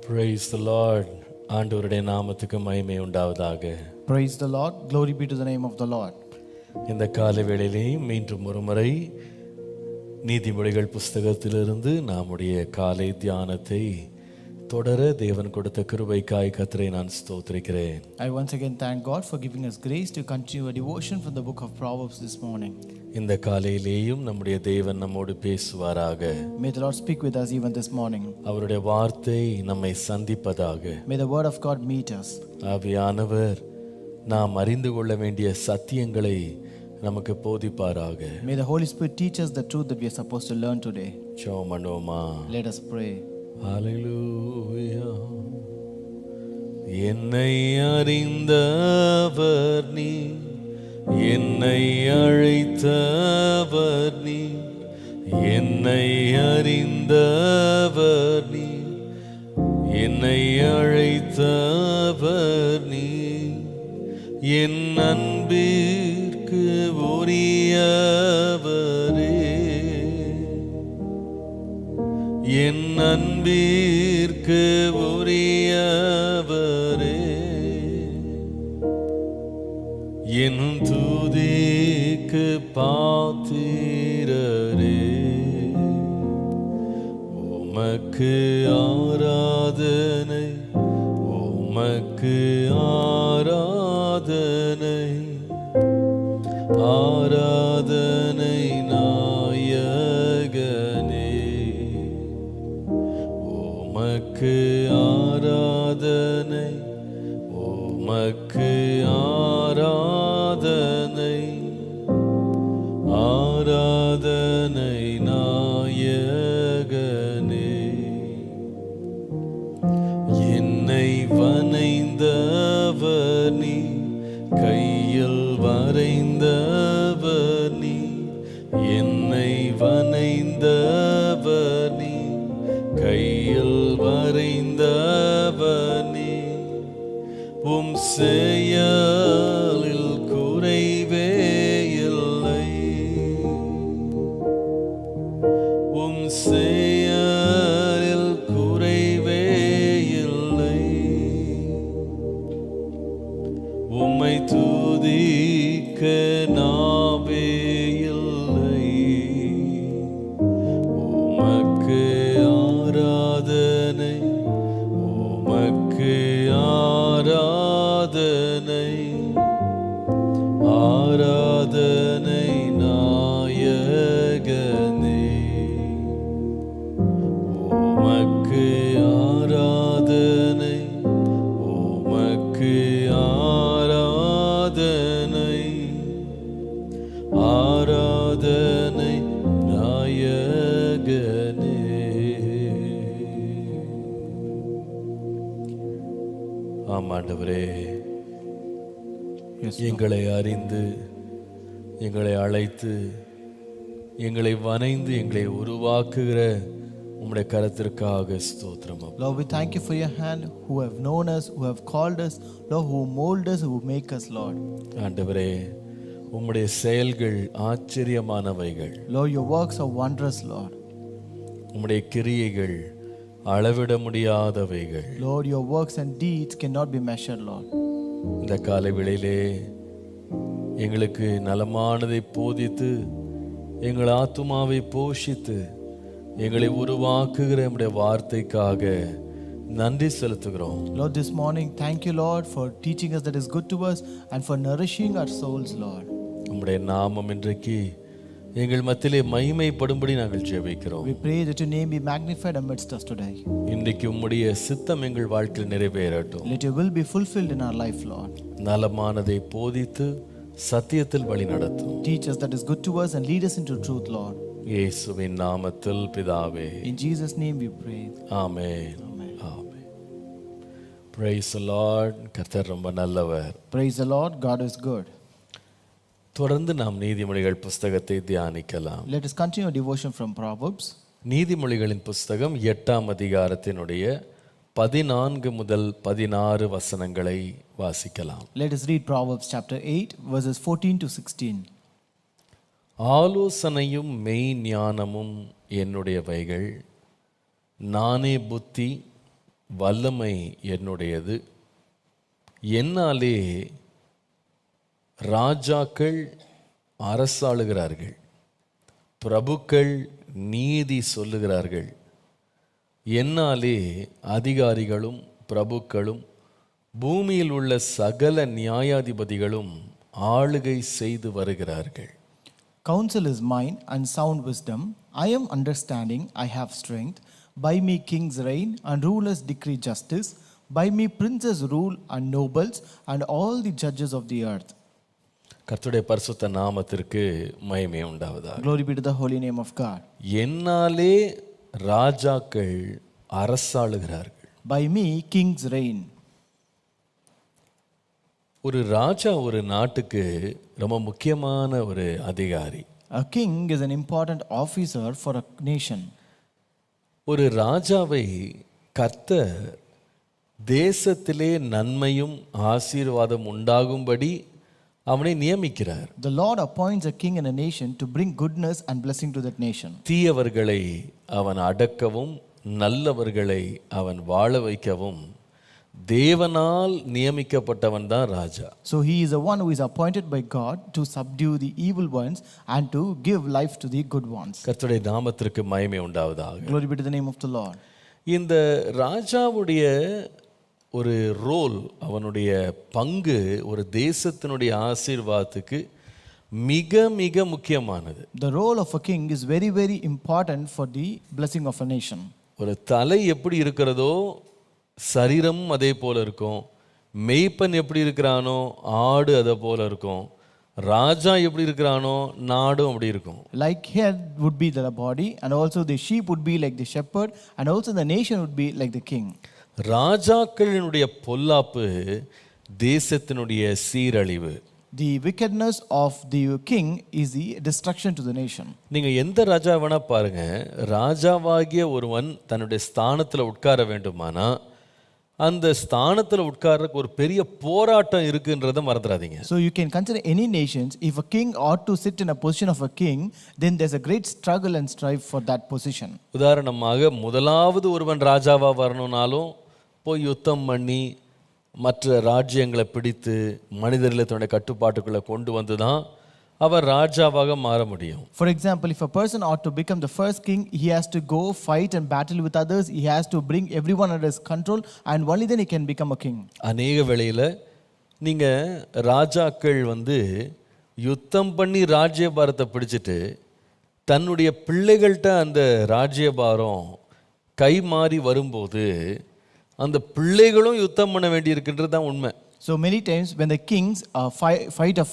Praise the Lord. ஆண்டவருடைய நாமத்துக்கு மகிமை உண்டாவதாக. Praise the Lord. Glory be to the name of the Lord. இந்த காலை வேளையிலே மீண்டும் ஒரு முறை நீதிமொழிகள் புஸ்தகத்திலிருந்து நம்முடைய காலை தியானத்தை தொடர தேவன் கொடுத்த கிருபைக்காய் கர்த்தரை நான் ஸ்தோத்திரிக்கிறேன். I once again thank God for giving us grace to continue a devotion from the book of Proverbs this morning. இந்த காலையிலேயும் நம்முடைய தேவன் நம்மோடு பேசுவாராக. May the Lord speak with us even this morning. அவருடைய வார்த்தை நம்மை சந்திப்பதாக. May the word of God meet us. ஆவியானவர் நாம் அறிந்து கொள்ள வேண்டிய சத்தியங்களை நமக்கு போதிப்பாராக. May the Holy Spirit teach us the truth that we are supposed to learn today. ஜெபம் பண்ணுவோமா? Let us pray. ஹல்லேலூயா. என்னை அறிந்தவர் நீ, என்னை அழைத்தவர் நீ, என்னை அறிந்தவர் நீ, என்னை அழைத்தவர் நீ, என் அன்பிற்கு உரியவரே, என் அன்பிற்கு உரியவரே, என் துதிக்கு பாத்திரரே, உமக்கு ஆராதனை, உமக்கு ஆராதனை, ஆராதனை நாயகனே, உமக்கு ஆராதனை, உமக்கு ஆராதனை, ஆராதனை நாயகனே, என்னை வனைந்தவர் நீ, கையில் வரைந்தவர் நீ, என்னை வனைந்தவர் நீ, கையில் வரைந்தவர் நீ, உம் செயலில் குறைவே இல்லை, உம் செயலில் குறைவே இல்லை, உம்மை துதிக்க நாவே இல்லை, உமக்கு ஆராதனை, உமக்கு ஆராதனை, ஆராதனை நாயகனே, உமக்கு ஆராதனை, உமக்கு ஆராதனை, ஆராதனை நாயகனே. ஆமாண்டவரே, Yes, Lord. எங்களை அறிந்து, எங்களை அழைத்து, எங்களை வனைந்து, எங்களை உருவாக்குகிற உம்முடைய கரத்திற்காக ஸ்தோத்திரம். Lord, we thank you for your hand, who have known us, who have called us, Lord, who mold us, who make us, Lord. ஆண்டவரே, உம்முடைய செயல்கள் ஆச்சரியமானவைகள். Lord, your works are wondrous, Lord. உம்முடைய கிரியைகள் அளவிட முடியாதவைகள். Lord, your works and deeds cannot be measured, Lord. இந்த காலை வேளையிலே எங்களுக்கு நலமானதை போதித்து, எங்கள் ஆத்துமாவை போஷித்து, எங்களை உருவாக்குகிற நம்முடைய வார்த்தைக்காக நன்றி செலுத்துகிறோம். Lord, this morning, thank you, Lord, for teaching us that is good to us and for nourishing our souls, Lord. உம்முடைய நாமம் இன்றைக்கு எங்கள் மத்தியிலே மகிமைப்படும்படி நாங்கள் ஜெபிக்கிறோம். We pray that your name be magnified amidst us today. இன்றைக்கு உம்முடைய சித்தம் எங்கள் வாழ்க்கையில் நிறைவேறட்டும். Let your will be fulfilled in our life, Lord. நலமானதை போதித்து சத்தியத்தில் வழி நடத்தும். Teach us that is good to us and lead us into truth, Lord. இயேசுவின் நாமத்தில் பிதாவே. In Jesus' name we pray. Amen. Amen. Praise the Lord. கர்த்தர் ரொம்ப நல்லவர். Praise the Lord. God is good. தொடர்ந்து நாம் நீதிமொழிகள் புஸ்தகத்தை தியானிக்கலாம். Let us continue our devotion from Proverbs. நீதிமொழிகளின் புஸ்தகம் 8ஆம் அதிகாரத்தினுடைய 14 முதல் 16 வசனங்களை வாசிக்கலாம். Let us read Proverbs chapter 8 verses 14 to 16. ஆலோசனையும் மெய் ஞானமும் என்னுடையவைகள், நானே புத்தி, வல்லமை என்னுடையது, என்னாலே ராஜாக்கள் அரசாளுகிறார்கள், பிரபுக்கள் நீதி சொல்லுகிறார்கள், என்னாலே அதிகாரிகளும் பிரபுக்களும் பூமியில் உள்ள சகல நியாயாதிபதிகளும் ஆளுகை செய்து வருகிறார்கள். Counsel is mine and sound wisdom. I am understanding, I have strength. By me kings reign and rulers decree justice. By me princes rule and nobles and all the judges of the earth. கர்த்தருடைய பரிசுத்த நாமத்திற்கு மகிமை உண்டாவதாக. Glory be to the holy name of God. என்னாலே ராஜாக்கள் அரசாளுகிறார்கள். By me kings reign. ஒரு ராஜா ஒரு நாட்டுக்கு ரொம்ப முக்கியமான ஒரு அதிகாரி. A king is an important officer for a nation. ஒரு ராஜாவை கர்த்தர் தேசத்திலே நன்மையும் ஆசீர்வாதம் உண்டாகும்படி அவனை நியமிக்கிறார். The Lord appoints a king in a nation to bring goodness and blessing to that nation. தீயவர்களை அவன் அடக்கவும் நல்லவர்களை அவன் வாழ வைக்கவும் தேவனால் நியமிக்கப்பட்டவன் தான் ராஜா. So he is the one who is appointed by God to subdue the evil ones and to give life to the good ones. கர்த்தருடைய நாமத்திற்கு மகிமை உண்டாவதாக. Glory be to the name of the Lord. இந்த ராஜாவுடைய ஒரு role, அவனுடைய பங்கு ஒரு தேசத்தினுடைய ஆசீர்வாதத்துக்கு மிக மிக முக்கியமானது. The role of a king is very very important for the blessing of a nation. ஒரு தலை எப்படி இருக்கிறதோ சரீரமும் அதே போல இருக்கும். மெய்ப்பன் எப்படி இருக்கிறானோ ஆடு அதை போல இருக்கும். ராஜா எப்படி இருக்கிறானோ நாடும் அப்படி இருக்கும். Like head would be the body and also the sheep would be like the shepherd and also the nation would be like the king. ராஜாக்களினுடைய பொல்லாப்பு தேசத்தினுடைய சீரழிவு. The wickedness of the king is the destruction to the nation. நீங்க எந்த ராஜா வேணா பாருங்க, ராஜாவாகிய ஒருவன் தன்னுடைய ஸ்தானத்துல உட்கார வேண்டுமானா அந்த ஸ்தானத்துல உட்கார்றதுக்கு ஒரு பெரிய போராட்டம் இருக்குன்றதை மறந்துடாதீங்க. So you can consider any nations, if a king ought to sit in a position of a king, then there's a great struggle and strife for that position. உதாரணமாக முதலாவது ஒருவன் ராஜாவா வரணும்னாலும் போய் யுத்தம் பண்ணி மற்ற ராஜ்யங்களை பிடித்து மனிதர்களை தன்னுடைய கட்டுப்பாட்டுக்குள்ளே கொண்டு வந்து தான் அவர் ராஜாவாக மாற முடியும். For example, if a person ought to become the first king, he has to go fight and battle with others. He has to bring everyone under his control and only then he can become a king. அநேக வேளையில் நீங்கள் ராஜாக்கள் யுத்தம் பண்ணி ராஜ்யபாரத்தை பிடிச்சிட்டு தன்னுடைய பிள்ளைகள்கிட்ட அந்த ராஜ்யபாரம் கை மாறி வரும்போது அந்த பிள்ளைகளும் யுத்தம் பண்ண வேண்டியிருக்குன்றது தான் உண்மை. So many times when the kings fight a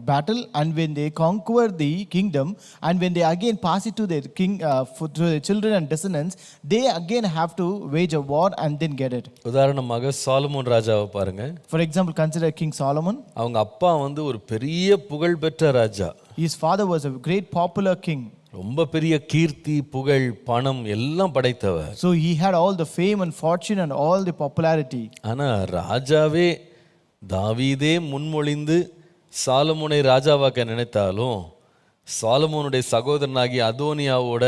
battle and when they conquer the kingdom and when they again pass it to their king to their children and descendants, they again have to wage a war and then get it. உதாரணமாக Solomon ராஜாவை பாருங்க. For example, consider King Solomon. அவங்க அப்பா ஒரு பெரிய புகழ்பெற்ற ராஜா. His father was a great popular king. ரொம்ப பெரிய கீர்த்தி புகழ் பணம் எல்லாம் படைத்தவர். So he had all the fame and fortune and all the popularity. ஆனா ராஜாவே தாவீதே முன்மொழிந்து சாலமோனை ராஜாவாக்க நினைத்தாலும் சாலமோனுடைய சகோதரனாகிய அதோனியாவோட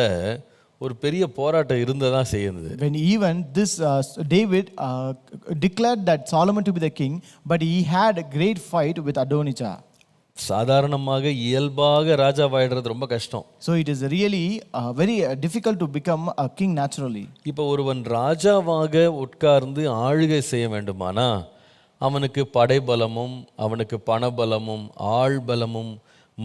ஒரு பெரிய போராட்டம் இருந்ததா செய்யுது. When even this David declared that Solomon to be the king, but he had a great fight with Adonijah. சாதாரணமாக இயல்பாக ராஜாவாயிடுறது ரொம்ப கஷ்டம். So it is really very difficult to become a king naturally. இப்போ ஒருவன் ராஜாவாக உட்கார்ந்து ஆளுகை செய்ய வேண்டுமானா அவனுக்கு படைபலமும் அவனுக்கு பணபலமும் ஆள் பலமும்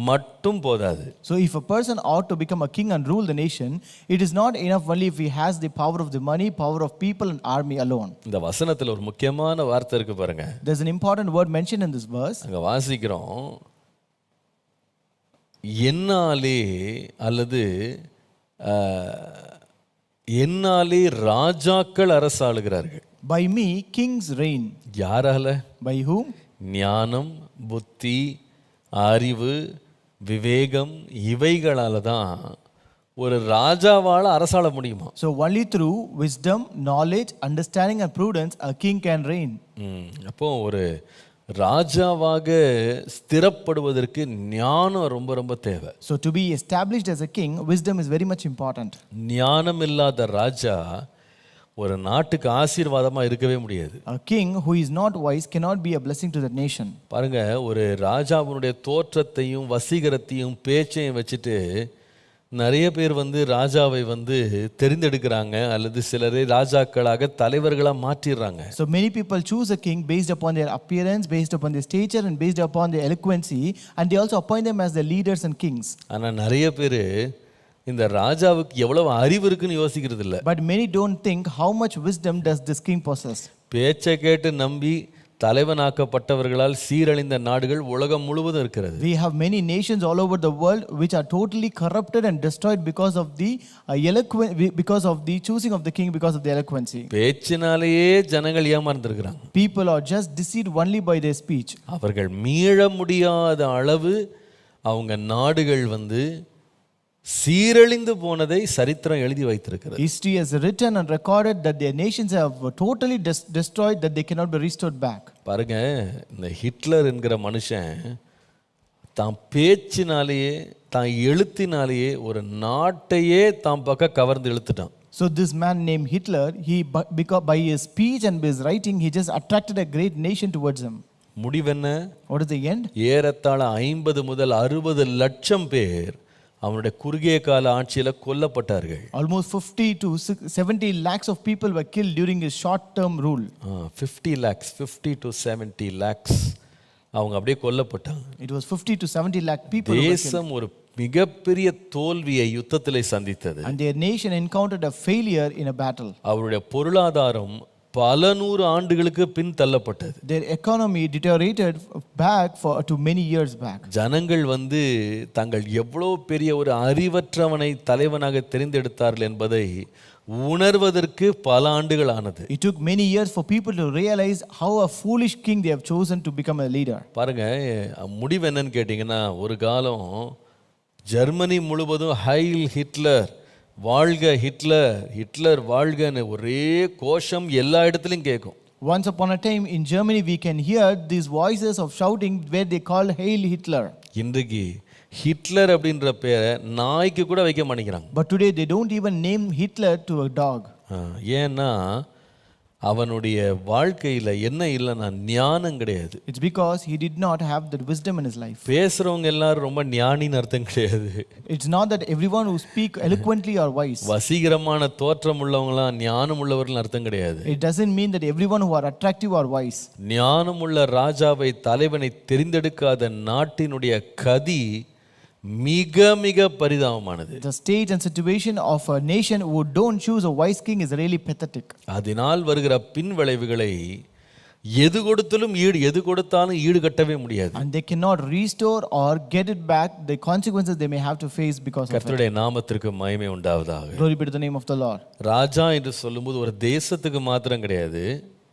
மட்டும் போதாது. So if a person ought to become a king and rule the nation, it is not enough only if he has the power of the money, power of people and army alone. இந்த வசனத்துல ஒரு முக்கியமான வார்த்தை இருக்கு பாருங்க. There's an important word mentioned in this verse. அங்க வாசிக்கிறோம், என்னாலே அல்லது என்னாலே ராஜாக்கள் அரசாளுகிறார்கள். By me kings reign. யாரால? By whom? ஞானம் புத்தி அறிவு விவேகம் இவைகளால தான் ஒரு ராஜாவால அரசாள முடியுமா? So only through wisdom, knowledge, understanding and prudence a king can reign. அப்போ ஒரு ராஜாவாக ஸ்திரப்படுவதற்கு ஞானம் ரொம்ப ரொம்ப தேவை. So to be established as a king, wisdom is very much important. ஞானம் இல்லாத ராஜா ஒரு நாட்டுக்கு ஆசீர்வாதமா இருக்கவே முடியாது. A king who is not wise cannot be a blessing to the nation. பாருங்க, ஒரு ராஜாவினுடைய தோற்றத்தையும் வசீகரத்தையும் பேச்சையும் வச்சுட்டு நிறைய பேர் ராஜாவை தெரிந்தெடுக்கிறாங்க, அல்லது சிலரை ராஜாக்களாக தலைவர்களா மாற்றிடுறாங்க. So many people choose a king based upon their appearance, based upon their stature, and based upon their eloquency, and they also appoint them as the leaders and kings. ஆனா நிறைய பேர் இந்த ராஜாவுக்கு எவ்வளவு அறிவு இருக்குன்னு யோசிக்கிறது இல்ல. But many don't think how much wisdom does this king possess. பேச்சை கேட்டு நம்பி தலைவனாக்கப்பட்டவர்களால் சீரழிந்த நாடுகள் உலகம் முழுவதும் இருக்கிறது. We have many nations all over the world which are totally corrupted and destroyed because of the because of the choosing of the king, because of the eloquency. பேச்சினாலேயே ஜனங்கள் ஏமாந்துருக்கிறாங்க. People are just deceived only by their speech. அவர்கள் மீள முடியாத அளவு அவங்க நாடுகள் சீரழிந்து போனதை சரித்திரம் எழுதி வைத்திருக்கிறது. History has written and recorded that their nations have totally destroyed, that they cannot be restored back. பாருங்க, இந்த ஹிட்லர் என்கிற மனுஷன் தான் பேச்சினாலேயே தான் எழுத்தினாலேயே ஒரு நாட்டையே தான் பக்கம் கவர்ந்து இழுத்துட்டான். So this man named Hitler, because by his speech and by his writing, he just attracted a great nation towards him. முடிவென்ன? What is the end? ஏறத்தாழ 50 முதல் 60 லட்சம் பேர் அவனுடைய குறுகிய கால ஆட்சியில கொல்லப்பட்டார்கள். Almost 50 to 70 lakhs of people were killed during his short term rule. 50 to 70 lakhs அவங்க அப்படியே கொல்லப்பட்டாங்க. It was 50 to 70 lakh people. தேசம் ஒரு மிகப்பெரிய தோல்வியை யுத்தத்திலே சந்தித்தது. And their nation encountered a failure in a battle. அவருடைய பொருளாதாரம் பல நூறு ஆண்டுகளுக்கு பின் தள்ளப்பட்டது. Their economy deteriorated back to many years back. ஜனங்கள் தங்கள் எவ்வளவு பெரிய ஒரு அறிவற்றவனை தலைவனாக தெரிந்தெடுத்தார்கள் என்பதை உணர்வதற்கு பல ஆண்டுகள் ஆனது. It took many years for people to realize how a foolish king they have chosen to become a leader. பாருங்க, முடிவு என்னன்னு கேட்டீங்கன்னா, ஒரு காலம் ஜெர்மனி முழுவதும் ஹைல் ஹிட்லர், வாழ்க ஹிட்லர், ஹிட்லர் வாழ்கன்னு ஒரே கோஷம் எல்லா இடத்துலையும் கேட்கும். Once upon a time in Germany we can hear these voices of shouting where they call Hail Hitler. இன்றைக்கு ஹிட்லர் அப்படின்ற பேரை நாய்க்கு கூட வைக்க மாட்டேங்கிறாங்க. But today they don't even name Hitler to a dog. ஏன்னா அவனுடைய வாழ்க்கையில என்ன இல்லைன்னா ஞானம் கிடையாது. It's because he did not have the wisdom in his life. பேசுறவங்க எல்லாரும் ரொம்ப ஞானின்னு அர்த்தம் கிடையாது. It's not that everyone who speak eloquently are wise. வசீகரமான தோற்றம் உள்ளவங்களாம் ஞானம் உள்ளவர்கள் அர்த்தம் கிடையாது. It doesn't mean that everyone who are attractive are wise. ஞானம் உள்ள ராஜாவை தலைவனை தெரிந்தெடுக்காத நாட்டினுடைய கதி மிக மிக பரிதாபமானது. The state and situation of a nation who don't choose a wise king is really pathetic. அதனால் வருகிற பின் விளைவுகளை எது கொடுத்தாலும் ஈடு கட்டவே முடியாது. And they cannot restore or get it back, the consequences they may have to face because of it. கர்த்தருடைய நாமத்திற்கு மகிமை உண்டாவதாக. Glory be to the name of the Lord. ராஜா என்று சொல்லும்போது ஒரு தேசத்துக்கு மாத்திரம் கிடையாது.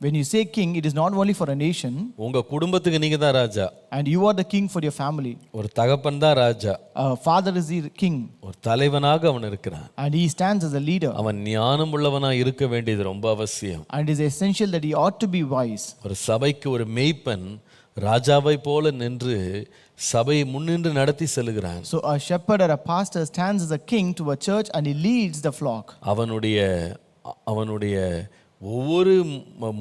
When you say king, it is not only for a nation. உங்க குடும்பத்துக்கு நீங்க தான் ராஜா. And you are the king for your family. ஒரு தகப்பன் தான் ராஜா. A father is the king. ஒரு தலைவனாக அவன் இருக்கிறான். And he stands as a leader. அவன் ஞானம் உள்ளவனா இருக்க வேண்டியது ரொம்ப அவசியம். And it is essential that he ought to be wise. ஒரு சபைக்கு ஒரு மேய்ப்பன் ராஜாவை போல நின்று சபையை முன்னின்று நடத்தி செல்கிறான். So a shepherd or a pastor stands as a king to a church and he leads the flock. அவனுடைய ஒவ்வொரு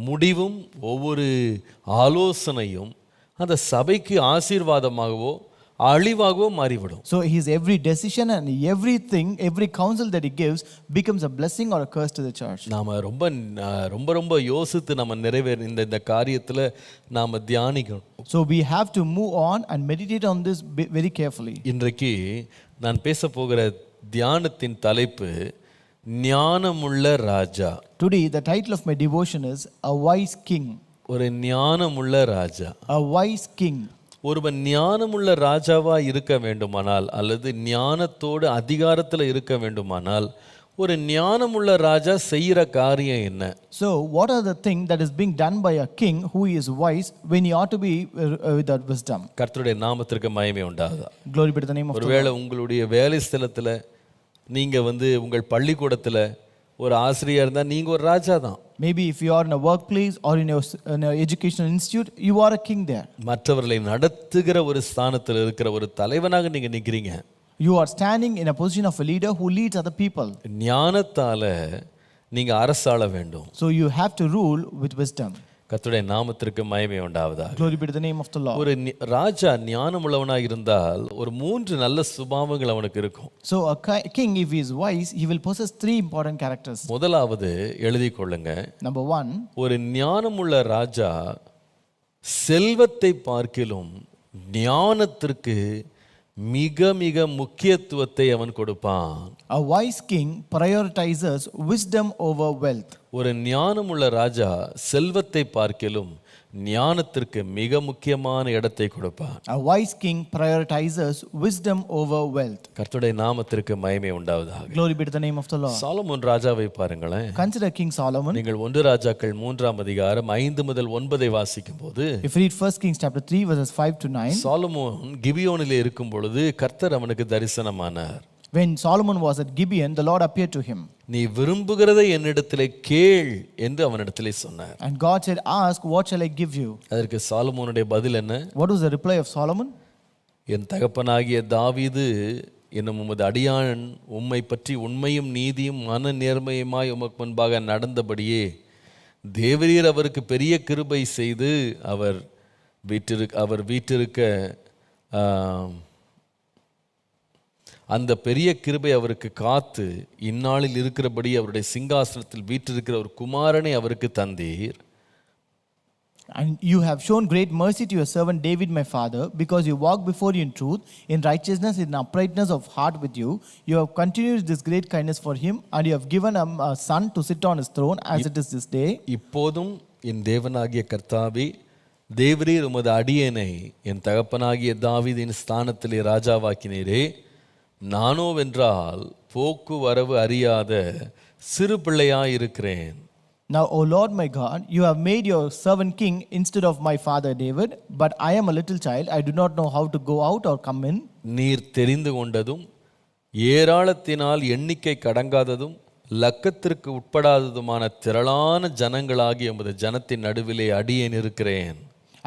முடிவும் ஒவ்வொரு ஆலோசனையும் அந்த சபைக்கு ஆசீர்வாதமாகவோ அழிவாகவோ மாறிவிடும். So his every decision and everything, every counsel that he gives becomes a blessing or a curse to the church. நாம ரொம்ப யோசித்து நம்ம இந்த காரியத்துல நாம தியானிக்கணும். So we have to move on and meditate on this very carefully. இன்றைக்கு நான் பேச போகிற தியானத்தின் தலைப்பு ஞானமுள்ள ராஜா. Today the title of my devotion is a wise king. ஒரு ஞானமுள்ள ராஜா. A wise king. ஒருவன் ஞானமுள்ள ராஜாவா இருக்க வேண்டுமானால் அல்லது ஞானத்தோடு அதிகாரத்தில் இருக்க வேண்டுமானால் ஒரு ஞானமுள்ள ராஜா செய்யற காரியம் என்ன? So what are the things that is being done by a king who is wise when he ought to be with that wisdom? கர்த்தருடைய நாமத்திற்கு மகிமை உண்டாகுதா. Glory be to the name of the Lord. ஒருவேளை உங்களுடைய வேலை ஸ்தலத்துல நீங்க உங்கள் பள்ளிக்கூடத்துல ஒரு ஆசிரியர் இருந்தா நீங்க ஒரு ராஜா தான். Maybe if you are in a workplace or in an educational institute, you are a king there. மற்றவர்களை நடத்துகிற ஒரு ஸ்தானத்தில் இருக்கிற ஒரு தலைவனாக நீங்க நிக்கிறீங்க. You are standing in a position of a leader who leads other people. ஞானத்தால நீங்க அரசாள வேண்டும். So you have to rule with wisdom. கர்த்தருடைய நாமத்திற்கு மகிமை உண்டாவதாக. Glory be to the name of the Lord. ஒரு ராஜா ஞானமுள்ளவனாய் இருந்தால் ஒரு 3 நல்ல சுபாவங்கள் அவனுக்கு இருக்கும். So a king, if he is wise, he will possess 3 important characters. முதலாவது எழுதிக் கொள்ளுங்க. Number 1, ஒரு ஞானமுள்ள ராஜா செல்வத்தை பார்க்கிலும் ஞானத்திற்கு மிக மிக முக்கியத்துவத்தை அவன் கொடுப்பான். a wise king prioritizes wisdom over wealth. ஒரு ஞானமுள்ள ராஜா செல்வத்தை பார்க்கிலும் ஞானத்திற்கு மிக முக்கியமான இடத்தை கொடுப்பான். A wise king prioritizes wisdom over wealth. கர்த்தருடைய நாமத்திற்கு மகிமை உண்டாவதாக. Glory be to the name of the Lord. Solomon ராஜாவை பாருங்களேன். Consider King Solomon. நீங்கள் 1 ராஜாக்கள் 3ஆம் அதிகாரம் 5 முதல் 9 வாசிக்கும் போது, If you read 1 Kings chapter 3 verses 5 to 9, Solomon கிபியோனிலே இருக்கும் பொழுது கர்த்தர் அவனுக்கு தரிசனமானார். when Solomon was at Gibeon, the Lord appeared to him. நீ விரும்புகிறதை என்னிடத்திலே கேள் என்று அவனிடத்திலே சொன்னார். And God said, ask, what shall I give you? அதற்கு சாலமோனுடைய பதில் என்ன? What was the reply of Solomon? என் தகப்பனாகிய தாவீது என்னும் உமது அடியான் உம்மை பற்றி உண்மையும் நீதியும் மன நேர்மையுமாய் உமக்கு முன்பாக நடந்தபடியே தேவரீர் அவருக்கு பெரிய கிருபை செய்து அவர் வீற்றிருக்க அந்த பெரிய கிருபை அவருக்கு காத்து இந்நாளில் இருக்கிறபடி அவருடைய சிங்காசனத்தில் வீற்றிருக்கிற ஒரு குமாரனை அவருக்கு தந்தீர். And you have shown great mercy to your servant David my father, because you walk before you in truth, in righteousness, in uprightness of heart with you. You have continued this great kindness for him, and you have given him a son to sit on his throne, as it is this day. இப்போதும் என் தேவனாகிய கர்த்தாவே, தேவரீர் உமது அடியேனை என் தகப்பனாகிய தாவீதின் ஸ்தானத்திலே ராஜாவாக்கினீரே. நானோவென்றால் போக்குவரவு அறியாத சிறு பிள்ளையாயிருக்கிறேன். Now, O Lord my God, you have made your servant king instead of my father David, but I am a little child, I do not know how to go out or come in. நீர் தெரிந்து கொண்டதும் ஏராளத்தினால் எண்ணிக்கை கடங்காததும் லக்கத்திற்கு உட்படாததுமான திரளான ஜனங்களாகிய உமது ஜனத்தின் நடுவிலே அடியேன் இருக்கிறேன்.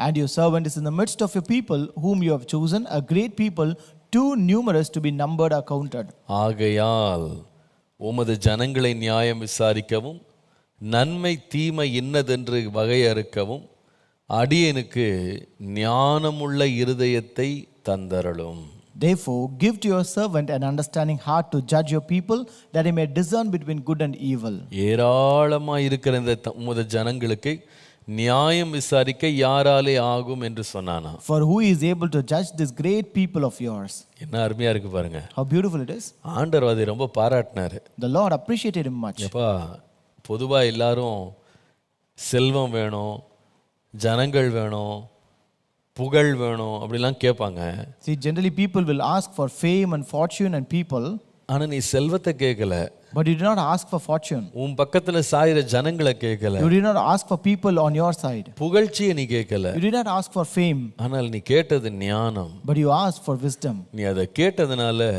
And your servant is in the midst of your people, whom you have chosen, a great people, too numerous to be numbered or counted. ஆகையால் உமது ஜனங்களை நியாயம் விசாரிக்கவும் நன்மை தீமை இன்னதென்று வகையறுக்கவும் அடியேனுக்கு ஞானமுள்ள இருதயத்தை தந்தருளும். Therefore, give to your servant an understanding heart to judge your people, that he may discern between good and evil. ஏராளமாய் இருக்கிற இந்த உமது ஜனங்களுக்கு நியாயம் விசாரிக்க யாராலே ஆகும் என்று சொன்னானா. For who is able to judge this great people of yours? என்ன அருமையா இருக்கு பாருங்க. How beautiful it is. ஆண்டவர் அதை ரொம்ப பாராட்டினாரு. The Lord appreciated him much. எப்பா பொதுவா எல்லாரும் செல்வம் வேணும், ஜனங்கள் வேணும், புகழ் வேணும் அப்படிலாம் கேட்பாங்க. See, generally people will ask for fame and fortune and people. ஆனா நீ செல்வத்தை கேட்கல. But you did not ask for fortune. உன் பக்கத்துல சாயிர ஜனங்களை கேட்கல. You did not ask for people on your side. புகழ்ச்சியை நீ கேட்கல. You did not ask for fame. ஆனால் நீ கேட்டது ஞானம். But you asked for wisdom. நீ அதை கேட்டதுனால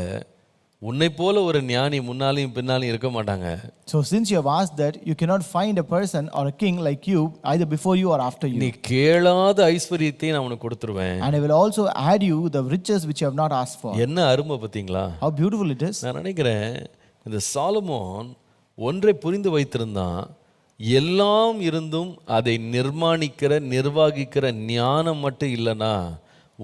உன்னை போல ஒரு ஞானி முன்னாலையும் பின்னாலையும் இருக்க மாட்டாங்க. So since you have asked that, you cannot find a person or a king like you either before you or after you. நீ கேளாத ஐஸ்வரியத்தை நான் உனக்கு கொடுத்துருவேன். And I will also add you the riches which you have not asked for. என்ன அருமை பாத்தீங்களா? How beautiful it is. நான் நினைக்கிறேன் இந்த சாலமோன் ஒன்றை புரிந்து வைத்திருந்தான். எல்லாம் இருந்தும் அதை நிர்வாகிக்கிற ஞானம் மட்டும் இல்லைன்னா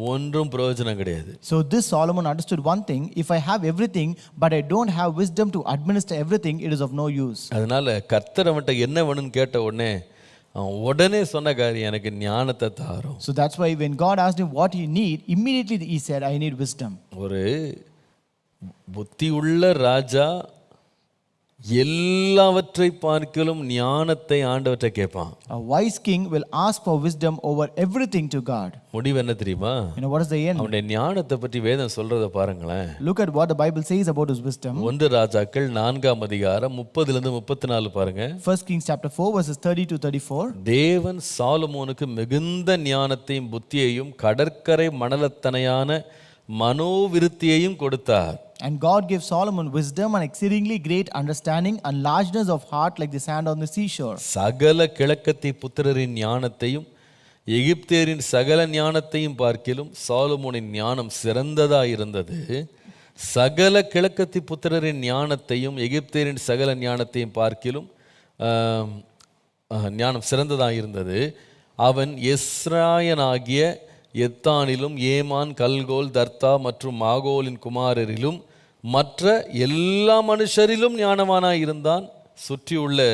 ஒன்றும் பிரயோஜனம் கிடையாது. So this Solomon understood one thing: if I have everything but I don't have wisdom to administer everything, it is of no use. அதனால கர்த்தர் அவன்கிட்ட என்ன வேணும்னு கேட்ட உடனே சொன்ன காரியம் எனக்கு ஞானத்தை தாரும். So that's why when God asked him what he need, immediately he said, I need wisdom. ஒரு புத்தியுள்ள ராஜா எல்லாவற்றை பார்க்கலும் ஞானத்தை ஆண்டவற்றை கேட்பான். A wise king will ask for wisdom over everything to God. முடிவு என்ன தெரியுமா? You know what is the end? அவனுடைய ஞானத்தை பற்றி வேதம் சொல்றத பாருங்களேன். Look at what the Bible says about his wisdom. 1 ராஜாக்கள் 4ஆம் அதிகாரம் 30 லிருந்து 34 பாருங்க. 1 Kings chapter 4 verses 30 to 34. தேவன் சாலமோனுக்கு மிகுந்த ஞானத்தையும் புத்தியையும் கடற்கரை மணலத்தனையான மனோவிருத்தியையும் கொடுத்தார். And God gave Solomon wisdom and exceedingly great understanding and largeness of heart like the sand on the seashore. சகல கிழக்கத்தி புத்திரரின் ஞானத்தையும் எகிப்தியரின் சகல ஞானத்தையும் பார்க்கிலும் சாலமோனின் ஞானம் சிறந்ததாய் இருந்தது. சகல கிழக்கத்தி புத்திரரின் ஞானத்தையும் எகிப்தியரின் சகல ஞானத்தையும் பார்க்கிலும் ஞானம் சிறந்ததாக இருந்தது. அவன் எஸ்ராயனாகிய எத்தானிலும் ஏமான், கல்கோல், தர்த்தா மற்றும் மாகோலின் குமாரரிலும் மற்ற எல்லா மனுஷரிலும் ஞானவானாய் இருந்தான். சுற்றியுள்ள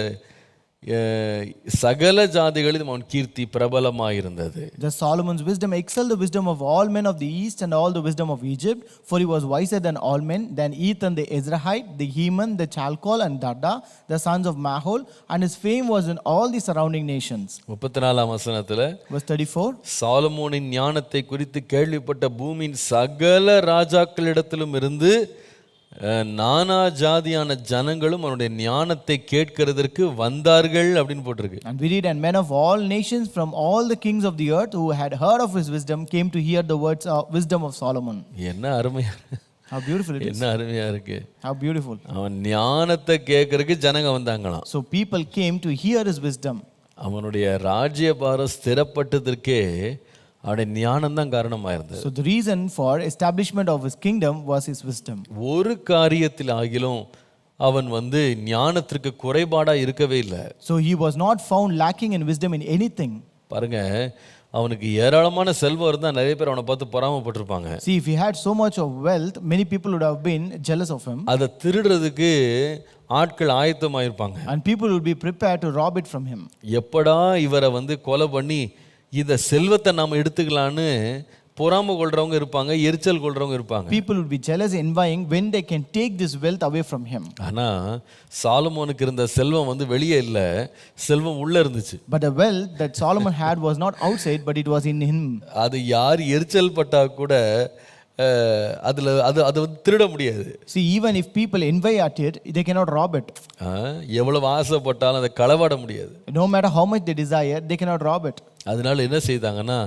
சகல ஜாதிகளிலும் அவன் கீர்த்தி பிரபலமாயிருந்தது. The Solomon's wisdom excelled the wisdom of all men of the east and all the wisdom of Egypt, for he was wiser than all men, than Ethan the Ezrahite, the Heman, the Chalcol, and Dada, the sons of Mahol, and his fame was in all the surrounding nations. 34 வசனத்துல Verse 34. சாலமோனின் ஞானத்தை குறித்து கேள்விப்பட்ட பூமியின் சகல ராஜாக்களிடத்திலும் இருந்து நானா ஜாதியான ஜனங்களும் அவனுடைய ஞானத்தை கேட்கிறதற்கு வந்தார்கள் அப்படின்னு போட்டிருக்கு. And we read, and men of all nations from all the kings of the earth who had heard of his wisdom came to hear the words of wisdom of Solomon. என்ன அருமையா, How beautiful it is. என்ன அருமையா இருக்கு. How beautiful. அவன் ஞானத்தை கேட்கறதுக்கு ஜனங்க வந்தாங்களாம். So people came to hear his wisdom. அவனுடைய ராஜ்யபாரம் ஸ்திரப்பட்டதற்கே அவனுடைய ஞானம் தான் காரணமா இருந்தது. So the reason for establishment of his kingdom was his wisdom. ஒரு காரியத்தில் ஆகிலும் அவன் ஞானத்திற்கு குறைபாடா இருக்கவே இல்லை. So he was not found lacking in wisdom in anything. பாருங்க, அவனுக்கு ஏராளமான செல்வம் இருந்தா நிறைய பேர் அவனை பார்த்து பொறாமைப்பட்டிருப்பாங்க. See, if he had so much of wealth, many people would have been jealous of him. அதை திருடுறதுக்கு ஆட்கள் ஆயத்தமாயிருப்பாங்க. And people would be prepared to rob it from him. எப்படா இவரை கொலை பண்ணி இந்த செல்வத்தை நாம எடுத்துக்கலான்னு பொறாமை கொள்றவங்க இருப்பாங்க, எரிச்சல் கொள்றவங்க இருப்பாங்க. People would be jealous, envying when they can take this wealth away from him. ஆனா சாலமோனுக்கு இருந்த செல்வம் வெளியே இல்ல, செல்வம் உள்ள இருந்துச்சு. But the wealth that Solomon had was not outside, but it was in him. அது யார் எரிச்சல் பட்டா கூட அதுல அது திருட முடியாது. See, even if people envy at it, they cannot rob it. எவ்வளவு ஆசைப்பட்டாலும் அதை களவாட முடியாது. No matter how much they desire, they cannot rob it. அதனால என்ன செய்தாங்கன்னா,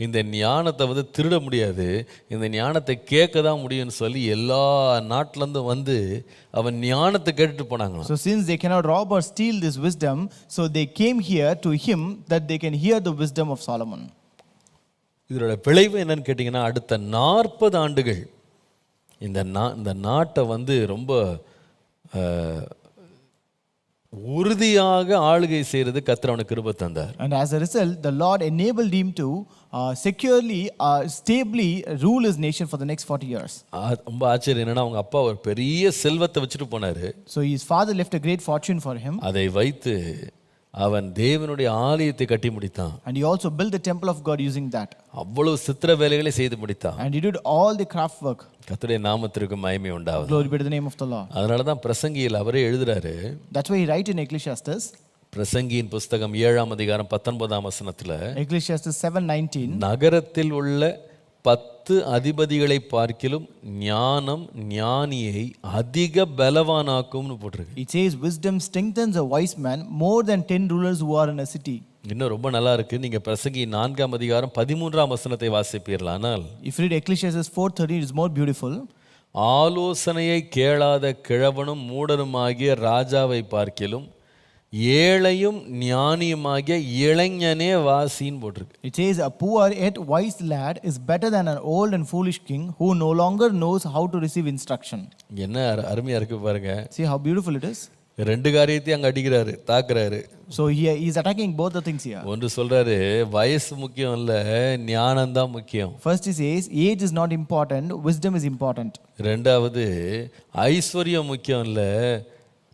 இந்த ஞானத்தை திருட முடியாது, இந்த ஞானத்தை கேட்க தான் முடியும்னு சொல்லி எல்லா நாட்டிலேருந்து அவன் ஞானத்தை கேட்டுட்டு போனாங்களாம். So since they cannot rob or steal this wisdom, so they came here to him that they can hear the wisdom of Solomon. இதோட விளைவு என்னன்னு கேட்டிங்கன்னா, அடுத்த 40 ஆண்டுகள் இந்த நாட்டை ரொம்ப உறுதியாக ஆளுகை செய்யறது கர்த்தர் அவனுக்கு கிருபை தந்தார். And as a result, the Lord enabled him to securely, stably rule his nation for the next 40 years. ரொம்ப ஆச்சரியம் என்னன்னா, அவங்க அப்பா ஒரு பெரிய செல்வத்தை வச்சுட்டு போனாரு. So his father left a great fortune for him. அதை வைத்து அவன் தேவனுடைய ஆலயத்தை கட்டி முடித்தான். And he also built the temple of God using that. அவ்வளவு சித்திர வேலைகளை செய்து முடித்தான். And he did all the craft work. கர்த்தருடைய நாமத்திற்கு மகிமை உண்டாவதாக. Glory be to the name of the Lord. அதனால தான் பிரசங்கியில் அவரே எழுதுறாரு. That's why he write in Ecclesiastes. பிரசங்கியின் புஸ்தகம் 7ஆம் அதிகாரம் 19ஆம் வசனத்துல, Ecclesiastes 7:19, நகரத்தில் உள்ள 10 அதிபதிகளை பார்க்கிலும் ஞானம் ஞானியை அதிக பலவானாக்கும்னு போட்டிருக்கு. it says wisdom strengthens a wise man more than 10 rulers who are in a city. இன்னும் ரொம்ப நல்லா இருக்கு. நீங்க பிரசங்கி 4ஆம் அதிகாரம் 13ஆம் வசனத்தை வாசிப்பீர்களானால், If you read Ecclesiastes 4:30, it is more beautiful. ஆலோசனையை கேளாத கிழவனும் மூடனுமாகிய ராஜாவை பார்க்கிலும் ஏழையும் ஞானியுமாகிய இளைஞனே வாசின்னு போட்டிருக்கு. It says a poor yet wise lad is better than an old and foolish king who no longer knows how to receive instruction. என்ன அருமையா இருக்கு பாருங்க. See how beautiful it is. ரெண்டு காரியத்தையும் அங்க அடிக்கிறாரு, தாக்குறாரு. So he is attacking both the things here. ஒன்று சொல்றாரு, வயசு முக்கியம் இல்ல, ஞானம் தான் முக்கியம். First he says age is not important, wisdom is important. ரெண்டாவது ஐஸ்வர்யம் முக்கியம் இல்ல,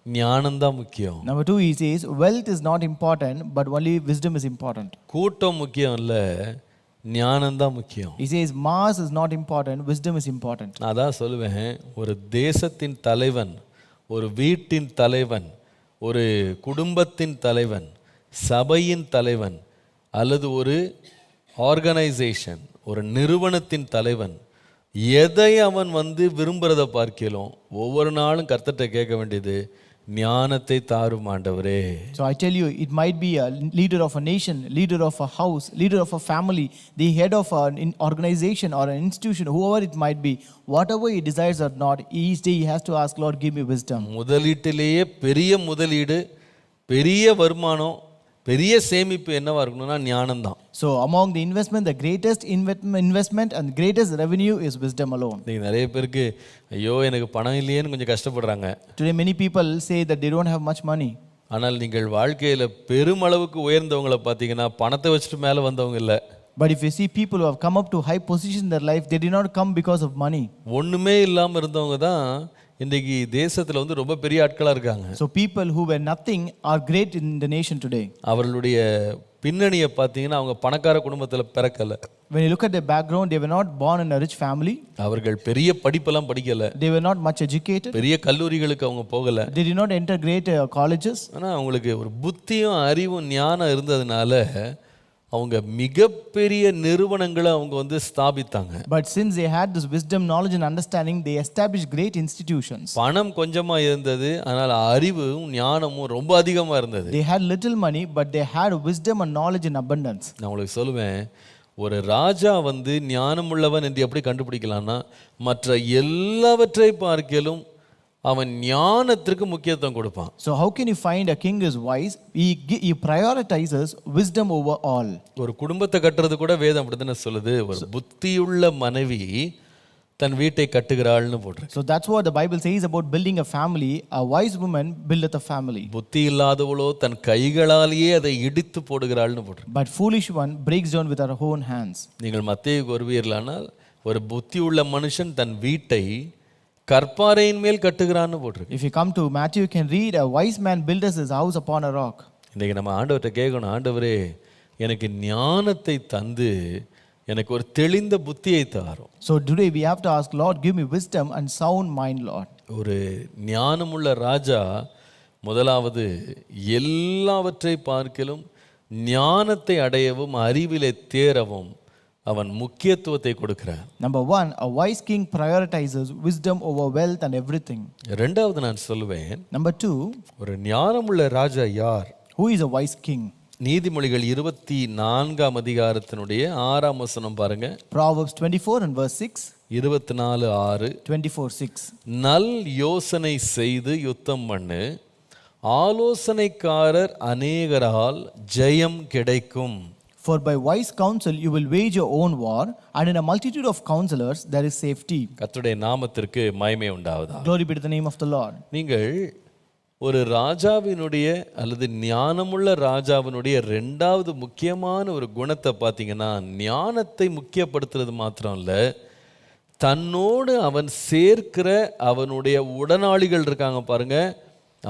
ஞானம் தான் முக்கியம். Number 2 he says wealth is not important, but only wisdom is important. கூட்டம் முக்கியம் இல்ல, ஞானம் தான் முக்கியம். He says mass is not important, wisdom is important. நான் தான் சொல்லுவேன், ஒரு தேசத்தின் தலைவன், ஒரு வீட்டின் தலைவன், ஒரு குடும்பத்தின் தலைவன், சபையின் தலைவன், அல்லது ஒரு ஆர்கனைசேஷன், ஒரு நிறுவனத்தின் தலைவன், எதை அவன் விரும்புகிறத பார்க்கலாம், ஒவ்வொரு நாளும் கர்த்தர்ட்ட கேட்க வேண்டியது, ஞானத்தை தாரும் ஆண்டவரே. So I tell you, it might be a leader of a nation, leader of a house, leader of a family, the head of an organization or an institution, whoever it might be, whatever he desires or not, each day he has to ask, Lord, give me wisdom. முதலீட்டிலேயே பெரிய முதலீடு, பெரிய வருமானம், பெரிய சேமிப்பு என்னவா இருக்கணும்னா ஞானம் தான். So among the investment, the greatest investment and greatest revenue is wisdom alone. நீங்க நிறைய பேருக்கு ஐயோ எனக்கு பணம் இல்லையேன்னு கொஞ்சம் கஷ்டப்படுறாங்க. Today many people say that they don't have much money. ஆனால் நீங்கள் வாழ்க்கையில பெருமளவுக்கு உயர்ந்தவங்களை பார்த்தீங்கன்னா பணத்தை வச்சுட்டு மேலே வந்தவங்க இல்லை. But if you see people who have come up to high position in their life, they did not come because of money. ஒண்ணுமே இல்லாமல் இருந்தவங்க தான் இன்றைக்கி தேசத்தில் வந்து ரொம்ப பெரிய ஆட்களாக இருக்காங்க. So people who were nothing are great in the nation today. அவர்களுடைய பின்னணியை பார்த்தீங்கன்னா அவங்க பணக்கார குடும்பத்தில் பிறக்கலை. When you look at their background, they were not born in a rich family. அவர்கள் பெரிய படிப்பெல்லாம் படிக்கலை. They were not much educated. பெரிய கல்லூரிகளுக்கு அவங்க போகலை. They did not enter great colleges. ஆனால் அவங்களுக்கு ஒரு புத்தியும் அறிவும் ஞானம் இருந்ததுனால அவங்க மிகப்பெரிய நிறுவனங்களை அவங்க வந்து ஸ்தாபித்தாங்க. But since they had this wisdom, knowledge and understanding, they established great institutions. பணம் கொஞ்சமா இருந்தது, ஆனால் அறிவும் ஞானமும் ரொம்ப அதிகமா இருந்தது. They had little money, but they had wisdom and knowledge in abundance. நான் உங்களுக்கு சொல்லுவேன், ஒரு ராஜா வந்து ஞானமுள்ளவன் என்று எப்படி கண்டுபிடிக்கலாம்னா, மற்ற எல்லாவற்றை பார்க்கலும் அவன் ஞானத்திற்கு முக்கியத்துவம் கொடுப்பான். So how can you find a king is wise? He prioritizes wisdom over all. ஒரு குடும்பத்தை கட்டுறது கூட வேதம் அப்படித்தானே சொல்லுது. ஒரு புத்தியுள்ள மனைவி தன் வீட்டை கட்டுகிறாள்னு போட்டு. So that's what the Bible says about building a family. A wise woman buildeth a family. புத்தி இல்லாதவளோ தன் கைகளாலேயே அதை இடித்து போடுகிறாள்னு போட்டு. But foolish one breaks down with her own hands. நீங்கள் மத்தேயுக்கு வருவீர்களானால் ஒரு புத்தியுள்ள மனுஷன் தன் வீட்டை கற்பாறையின் மேல் கட்டுகிறான்னு போட்டிருக்கு. If you come to Matthew, you can read, a wise man buildeth his house upon a rock. இன்றைக்கி நம்ம ஆண்டவர்கிட்ட கேட்கணும், ஆண்டவரே எனக்கு ஞானத்தை தந்து எனக்கு ஒரு தெளிந்த புத்தியை தாரும். So today we have to ask, Lord, give me wisdom and sound mind, Lord. ஒரு ஞானமுள்ள ராஜா முதலாவது எல்லாவற்றை பார்க்கலும் ஞானத்தை அடையவும் அறிவிலே தேரவும் அவன் முக்கியத்துவத்தை கொடுக்கிறான். Number one, a wise king prioritizes wisdom over wealth and everything. இரண்டாவது நான் சொல்லுவேன், Number two, ஒரு ஞானமுள்ள ராஜா யார்? who is a wise king? நீதிமொழிகள் 24 அதிகாரத்தினுடைய 6ஆம் வசனம் பாருங்க. Proverbs 24 and verse 6. 24:6. 24:6. நல் யோசனை செய்து யுத்தம் பண்ணு, ஆலோசனைக்காரர் அநேகரால் ஜெயம் கிடைக்கும். For by wise counsel you will wage your own war, and in a multitude of counselors there is safety. கர்த்தருடைய நாமத்திற்கு மகிமை உண்டாவதாக. Glory be to the name of the Lord. நீங்கள் ஒரு ராஜாவினுடைய அல்லது ஞானமுள்ள ராஜாவினுடைய ரெண்டாவது முக்கியமான ஒரு குணத்தை பார்த்தீங்கன்னா, ஞானத்தை முக்கியப்படுத்துறது மாத்திரம் இல்லை, தன்னோடு அவன் சேர்க்கிற அவனுடைய உடனாளிகள் இருக்காங்க பாருங்க,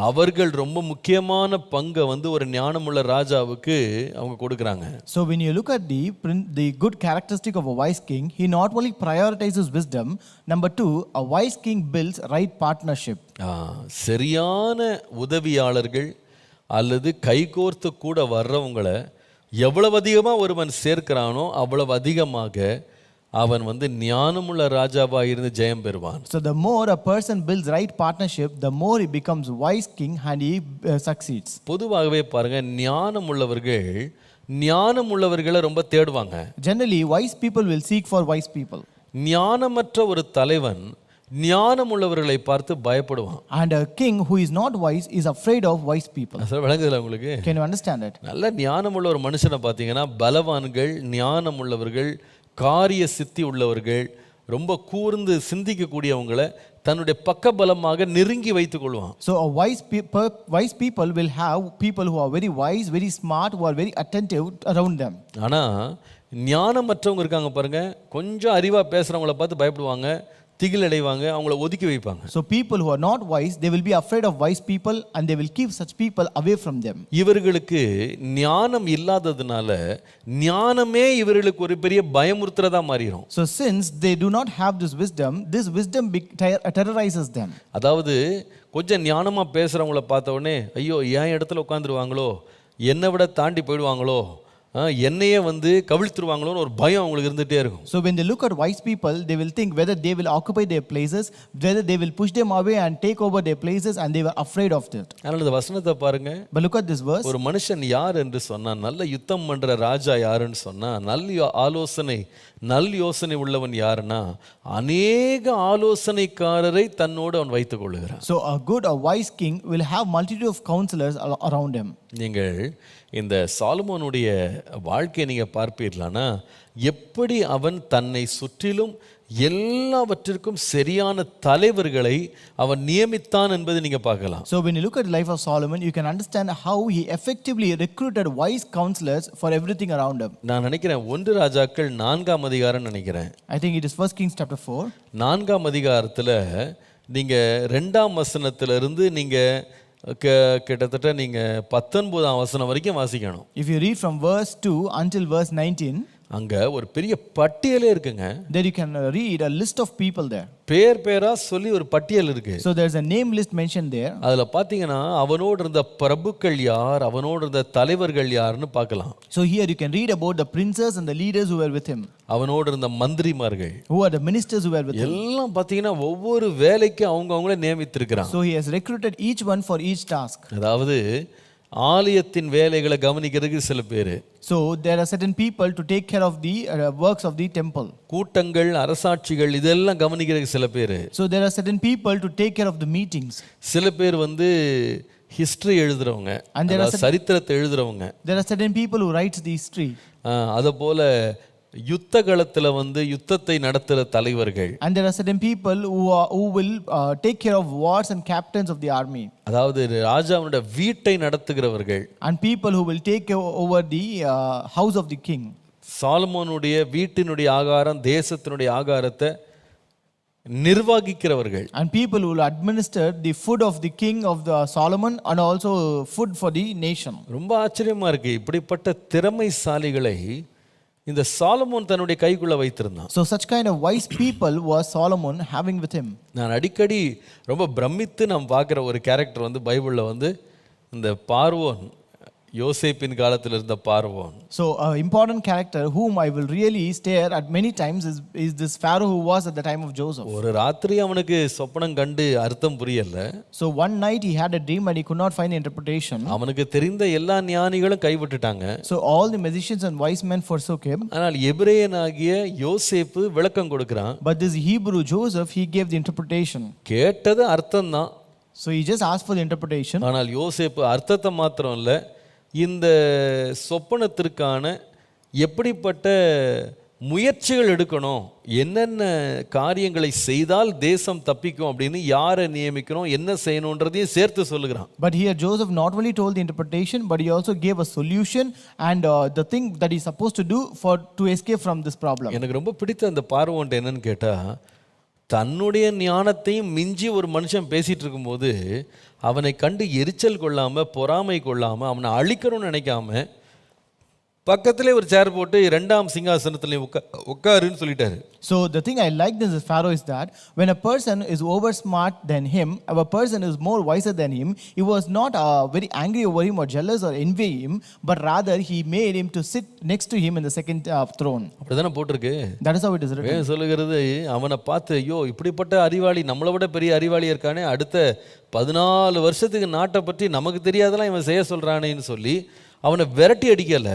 அவர்கள் ரொம்ப முக்கியமான பங்கை வந்து ஒரு ஞானமுள்ள ராஜாவுக்கு அவங்க கொடுக்குறாங்க. So when you look at the good characteristic of a wise king, he not only prioritizes wisdom, number two, a wise king builds right partnership. சரியான உதவியாளர்கள் அல்லது கைகோர்த்து கூட வர்றவங்களை எவ்வளவு அதிகமாக ஒருவன் சேர்க்கிறானோ அவ்வளவு அதிகமாக அவன் வந்து ஞானமுள்ள ராஜாவா இருந்து ஜெயம் பெறுவான். So the more a person builds right partnership, the more he becomes wise king and he succeeds. பொதுவாகவே பாருங்க, ஞானமுள்ளவர்களை ரொம்ப தேடுவாங்க. Generally wise people will seek for wise people. ஞானமற்ற ஒரு தலைவன் ஞானமுள்ளவர்களை பார்த்து பயப்படுவான். And a king who is not wise is afraid of wise people. விளங்குதுல உங்களுக்கு? Can you understand it? நல்ல ஞானமுள்ள ஒரு மனுஷனை பார்த்தீங்கன்னா, பலவான்கள், ஞானமுள்ளவர்கள், காரிய சித்தி உள்ளவர்கள், ரொம்ப கூர்ந்து சிந்திக்கக்கூடியவங்களை தன்னுடைய பக்கபலமாக நெருங்கி வைத்துக் கொள்வான். So a wise people will have people who are very wise, very smart, who are very attentive around them. ஆனா ஞானமற்றவங்க இருக்காங்க பாருங்க, கொஞ்சம் அறிவா பேசுறவங்கள பார்த்து பயப்படுவாங்க, திகிலடைவாங்க, அவங்கள ஒதுக்கி வைப்பாங்க. So people who are not wise, they will be afraid of wise people and they will keep such people away from them. இவர்களுக்கு ஞானம் இல்லாததுனால ஞானமே இவர்களுக்கு ஒரு பெரிய பயமுறுத்துறதா மாறிடும். So since they do not have this wisdom terrorizes them. அதாவது கொஞ்சம் ஞானமா பேசுறவங்கள பார்த்த உடனே, ஐயோ என் இடத்துல உட்காந்துருவாங்களோ, என்னை விட தாண்டி போயிடுவாங்களோ, என்னையே வந்து கவிழ்த்துருவாங்களோன்னு ஒரு பயம் அவங்களுக்கு இருந்துகிட்டே இருக்கும். So when they look at wise people, they will think whether they will occupy their places, whether they will push them away and take over their places, and they were afraid of that. அதனால இந்த வசனத்தை பாருங்க. But look at this verse. ஒரு மனுஷன் யார் என்று சொன்னா, நல்ல யுத்தம் பண்ற ராஜா யாருன்னு சொன்னா, நல் யோசனை உள்ளவன் யாருன்னா, அநேக ஆலோசனைக்காரரை தன்னோடு அவன் வைத்துக் கொள்ளுகிறான். So a wise king will have multitude of counselors around him. நீங்கள் இந்த சாலமோனுடைய வாழ்க்கையை நீங்கள் பார்ப்பீர்களானா, எப்படி அவன் தன்னை சுற்றிலும் எல்லாவற்றிற்கும் சரியான தலைவர்களை அவன் நியமித்தான் என்பதை நீங்க பார்க்கலாம். So when you look at the life of Solomon, you can understand how he effectively recruited wise counselors for everything around him. நான் நினைக்கிறேன் 1 ராஜாக்கள் 4ஆம் அதிகாரம் நினைக்கிறேன். I think it is 1 Kings chapter 4. 4ஆம் அதிகாரத்துல நீங்க 2ஆம் வசனத்திலிருந்து நீங்க கிட்டத்தட்ட நீங்க 19ஆம் வசனம் வரைக்கும் வாசிக்கணும். If you read from verse 2 until verse 19, அங்க ஒரு பெரிய பட்டியலே இருக்குங்க. there you can read a list of people there. பேரா சொல்லி ஒரு பட்டியல் இருக்கு. So there's a name list mentioned there. அதுல பாத்தீங்கன்னா அவனோடு இருந்த பிரபுக்கள் யார், அவனோடு இருந்த தலைவர்கள் யாருன்னு பார்க்கலாம். So here you can read about the princes and the leaders who were with him. அவனோடு இருந்த மந்திரிமார்கள், who are the ministers who were with him. எல்லாம் பாத்தீங்கன்னா ஒவ்வொரு வேலைக்கு அவங்களே நியமித்திருக்கிறான். So he has recruited each one for each task. அதாவது ஆலயத்தின் வேலைகளை கவனிக்கிறதுக்கு சில பேர். So there are certain people to take care of the works of the temple. கூட்டங்கள், அரசாட்சிகள் இதெல்லாம் கவனிக்கிறதுக்கு சில பேர். So there are certain people to take care of the meetings. சில பேர் ஹிஸ்டரி எழுதுறவங்க, சரித்திரத்தை எழுதுறவங்க. There are certain people who write the history. அத போல யுத்த களத்துல யுத்தத்தை நடத்துற தலைவர்கள். And there are certain people who will take care of wars and captains of the army. அதாவது ராஜாவுடைய வீட்டை நடத்துகிறவர்கள். And people who will take over the house of the king. சாலமோனுடைய வீட்டினுடைய ஆகாரம், தேசத்தினுடைய ஆகாரத்தை நிர்வகிக்கிறவர்கள். And people who will administer the food of the king of the Solomon and also food for the nation. ரொம்ப ஆச்சரியமா இருக்கு. இப்படிப்பட்ட திறமைசாலிகளை இந்த சாலமோன் தன்னுடைய கைக்குள்ள வைத்திருந்தான். So such kind of wise people was Solomon having with him. நான் அடிக்கடி ரொம்ப பிரமித்து நாம் பார்க்குற ஒரு கேரக்டர் பைபிளில் இந்த பார்வோன், யோசேப்பின் காலத்தில் இருந்த பார்வோன். So an important character whom I will really stare at many times is this Pharaoh who was at the time of Joseph. ஒரு ராத்திரி அவனுக்கு சொப்பனம் கண்டு அர்த்தம் புரியல. So one night he had a dream and he could not find the interpretation. அவனுக்கு தெரிந்த எல்லா ஞானிகளும் கைவிட்டுட்டாங்க. So all the magicians and wise men forsook him. ஆனால் எபிரேயனாகிய யோசேப்பு விளக்கம் கொடுக்கிறான். But this Hebrew Joseph, he gave the interpretation. கேட்டது அர்த்தம் தான். So he just asked for the interpretation. ஆனால் யோசேப்பு அர்த்தத்தை மாத்திரம் இல்லை, இந்த சொப்பனத்திற்கான எப்படிப்பட்ட முயற்சிகள் எடுக்கணும், என்னென்ன காரியங்களை செய்தால் தேசம் தப்பிக்கும் அப்படின்னு யாரை நியமிக்கணும், என்ன செய்யணுன்றதையும் சேர்த்து சொல்லுகிறான். But here Joseph not only told the interpretation, but he also gave a solution and the thing that he's supposed to do to escape from this problem. எனக்கு ரொம்ப பிடித்த அந்த பார்வோன்ட்ட என்னன்னு கேட்டா, தன்னுடைய ஞானத்தையும் மிஞ்சி ஒரு மனுஷன் பேசிட்டு இருக்கும்போது அவனை கண்டு எரிச்சல் கொள்ளாம, பொறாமை கொள்ளாம, அவனை அழிக்கணும்னு நினைக்காம பக்கத்திலே ஒரு சேர் போட்டு 2ஆம் சிங்காசனத்துல உட்காருன்னு சொல்லிட்டாரு. So the thing I like this Pharaoh is that when a person is over smart than him, a person is more wiser than him, he was not very angry over him or jealous or envy him, but rather he made him to sit next to him in the second throne. அப்படிதானே போட்டிருக்கு. That is how it is written. சொல்லுகிறது, அவனை பார்த்து ஐயோ இப்படிப்பட்ட அறிவாளி, நம்மளை விட பெரிய அறிவாளி இருக்கானே, அடுத்த 14 வருஷத்துக்கு நாட்டை பற்றி நமக்கு தெரியாதெல்லாம் இவன் செய்ய சொல்றானேன்னு சொல்லி அவனை விரட்டி அடிக்கல.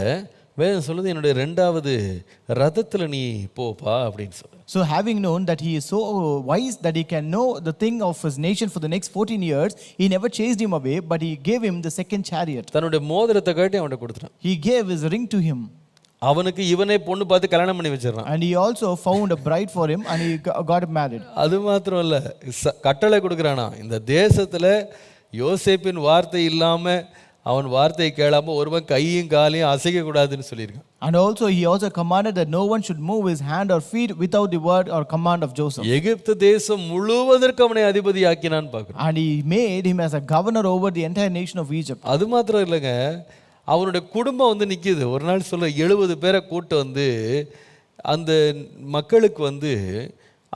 வேதம் சொல்லுது, என்னுடைய 2வது ரதத்துல நீ போப்பா அப்படின்னு சொல்லு. So having known that he is so wise that he can know the thing of his nation for the next 14 years, he never chased him away, but he gave him the second chariot. தன்னுடைய மோதிரத்தை காட்டி அவன்கிட்ட கொடுத்துட்டான். He gave his ring to him. அவனுக்கு இவனே பொண்ணு பார்த்து கல்யாணம் பண்ணி வச்சிடறான். And he also found a bride for him and he got married. அது மாத்திரம் இல்ல, கட்டளை கொடுக்குறானா, இந்த தேசத்துல யோசேப்பின் வார்த்தை இல்லாம, அவன் வார்த்தையை கேளாம ஒருவன் கையும் காலையும் அசைக்க கூடாதுன்னு சொல்லியிருக்கான். And also he also commanded that no one should move his hand or feet without the word or command of Joseph. எகிப்து தேசம் முழுவதற்கு அவனை அதிபதியாக்கினான்னு பார்க்கிறோம். And he made him as a governor over the entire nation of Egypt. அது மாத்திரம் இல்லைங்க, அவனுடைய குடும்பம் நிக்குது. ஒரு நாள் சொல்ல 70 பேரை கூட்டு அந்த மக்களுக்கு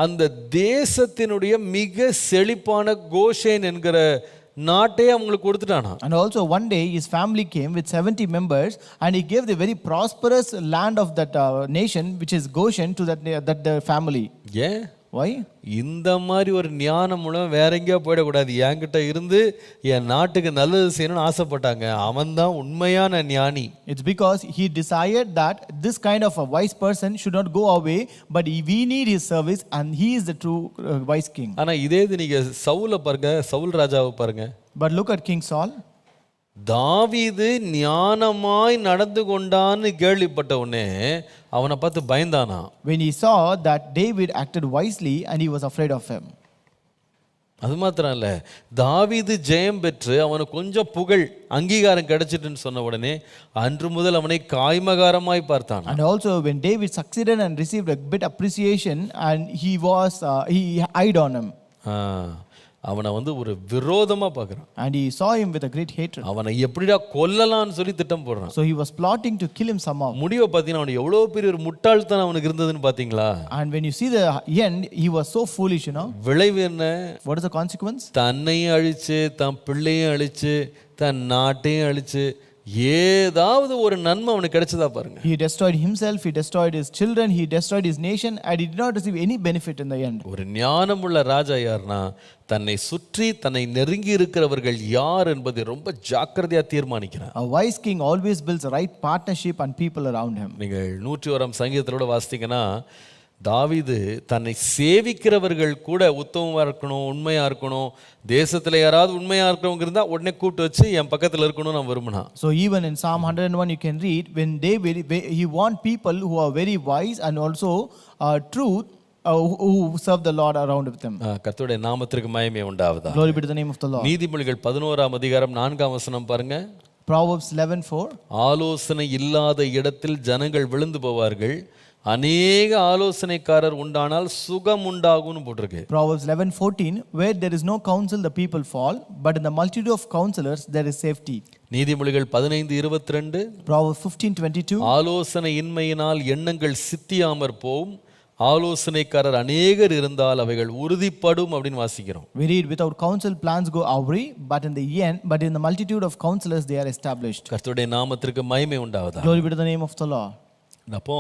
அந்த தேசத்தினுடைய மிக செழிப்பான கோஷேன் என்கிற நாட்டே அவங்களுக்கு கொடுத்துட்டானா. And also one day his family came with 70 members and he gave the very prosperous land of that nation, which is Goshen, to that family. Yeah. Why? இந்த மாதிரி ஒரு ஞானம் மூலம் வேற எங்கேயோ போயிடக்கூடாது, என்கிட்ட இருந்து என் நாட்டுக்கு நல்லது செய்யணும்னு ஆசைப்பட்டாங்க. அவன் தான் உண்மையான ஞானி. It's because he desired that this kind of a wise person should not go away, but we need his service and he is the true wise king. ஆனா இதே இது நீங்க சவுலை பாருங்க, சவுல் ராஜாவை பாருங்க. But look at King Saul. தாவீது ஞானமாய் நடந்து கொண்டான்னு கேள்விப்பட்ட உடனே அவனை பார்த்து பயந்தானா. When he saw that David acted wisely and he was afraid of him. அது மாத்திரம் இல்ல, தாவீது ஜெயம் பெற்று அவனுக்கு கொஞ்சம் புகழ் அங்கீகாரம் கிடைச்சிட்டுன்னு சொன்ன உடனே அன்று முதல் அவனை காய்மகாரமாய் பார்த்தான். And also when David succeeded and received a bit appreciation and he eyed on him. அவனை ஒரு விரோதமா பார்க்கறான். And he saw him with a great hatred. அவனை எப்படிடா கொல்லலாம்னு சொல்லி திட்டம் போடுறான். So he was plotting to kill him somehow. முடிவை பார்த்தீங்கன்னா அவனுக்கு எவ்வளவு பெரிய ஒரு முட்டாள்தனம் அவனுக்கு இருந்ததுன்னு பாத்தீங்களா? And when you see the end, he was so foolish, விளைவு என்ன? What is the consequence? தன்னையும் அழிச்சு, தன் பிள்ளையும் அழிச்சு, தன் நாட்டையும் அழிச்சு, ஏதாவது ஒரு நன்மை அவனுக்கு கிடைச்சதா பாருங்க. He destroyed himself, he destroyed his children, he destroyed his nation, and he did not receive any benefit in the end. ஒரு ஞானமுள்ள ராஜா யார்னா, தன்னை சுற்றி தன்னை நெருங்கி இருக்கிறவர்கள் யார் என்பதை ரொம்ப ஜாக்கிரதையா தீர்மானிக்கிறார். A wise king always builds a right partnership and people around him. நீங்கள் 101 சங்கீதத்தோட வாசித்தீங்கன்னா, தாவீது தன்னை சேவிக்கிறவர்கள் கூட உத்தமமா இருக்கணும், உண்மையா இருக்கணும், தேசத்துல யாராவது உண்மையா இருக்கிறவங்க இருந்தா உடனே கூப்பிட்டு வச்சு என் பக்கத்துல இருக்கணும்னு நான் விரும்பினான். So even in Psalm 101 you can read when David he want people who are very wise and also truth who serve the Lord around with them. கர்த்தருடைய நாமத்திற்கு மகிமை உண்டாவதாக. Glory be to the name of the Lord. நீதிமொழிகள் 11ஆம் அதிகாரம் 4ஆம் வசனம் பாருங்க. Proverbs 11:4. ஆலோசனை இல்லாத இடத்தில் ஜனங்கள் விழுந்து போவார்கள், அநேக ஆலோசனைக்காரர் உண்டானால் சுகம் உண்டாகும்னு போட்டிருக்கு. Proverbs 11:14 where there is no counsel the people fall, but in the multitude of counselors there is safety. நீதிமொழிகள் 15:22. Proverbs 15:22 ஆலோசனை இன்மையினால் எண்ணங்கள் சித்தியாமற் போகும், ஆலோசனைக்காரர் அநேகர் இருந்தால் அவைகள் உறுதிப்படும் அப்படின்னு வாசிக்கிறோம். We read without counsel plans go awry, but in the multitude of counselors they are established. கர்த்தருடைய நாமத்திற்கு மகிமை உண்டாவதாக. Glory be to the name of the Lord. அப்போ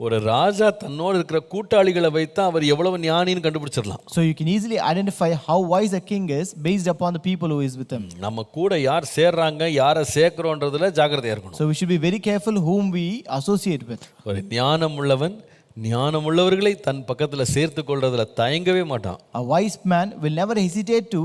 ஒரு ராஜா தன்னோடு இருக்கிற கூட்டாளிகளை வைத்தா அவர் எவ்வளவு ஞானின்னு கண்டுபிடிச்சிடலாம். So you can easily identify how wise a king is based upon the people who is with him. நம்ம கூட யார் சேர்றாங்க, யாரை சேர்க்கிறோன்றதுல ஜாக்கிரதையா இருக்கணும். So we should be very careful whom we associate with. ஒரு ஞானம் உள்ளவன் ஞானமுள்ளவர்களை தன் பக்கத்துல சேர்த்து கொள்றதுல தயங்கவே மாட்டான். A wise man will never hesitate to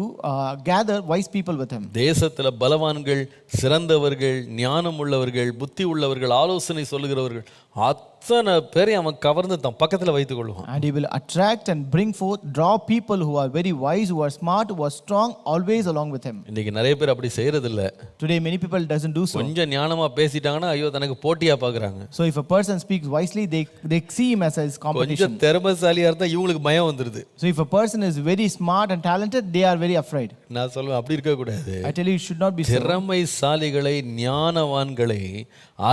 gather wise people with him. தேசத்துல பலவான்கள், சிறந்தவர்கள், ஞானம் உள்ளவர்கள், புத்தி உள்ளவர்கள், ஆலோசனை சொல்லுகிறவர்கள் அத்தனை பேரை அவன் கவர்ந்து தன் பக்கத்துல வைத்துக் கொள்வான். And he will attract and bring forth, draw people who are very wise, who are smart, who are strong, always along with him. இன்னைக்கு நிறைய பேர் அப்படி செய்யறது இல்ல. Today many people doesn't do so. கொஞ்சம் ஞானமா பேசிட்டாங்கன்னா ஐயோ தனக்கு போட்டியா பாக்குறாங்க. So if a person speaks wisely, they see him as his competition. கொஞ்சம் திறமைசாலியா இருந்தா இவங்களுக்கு பயம் வந்துருது. So if a person is very smart and talented, they are very afraid. நான் சொல்லுவேன் அப்படி இருக்க கூடாது. I tell you, it should not be so. திறமைசாலிகளை, ஞானவான்களை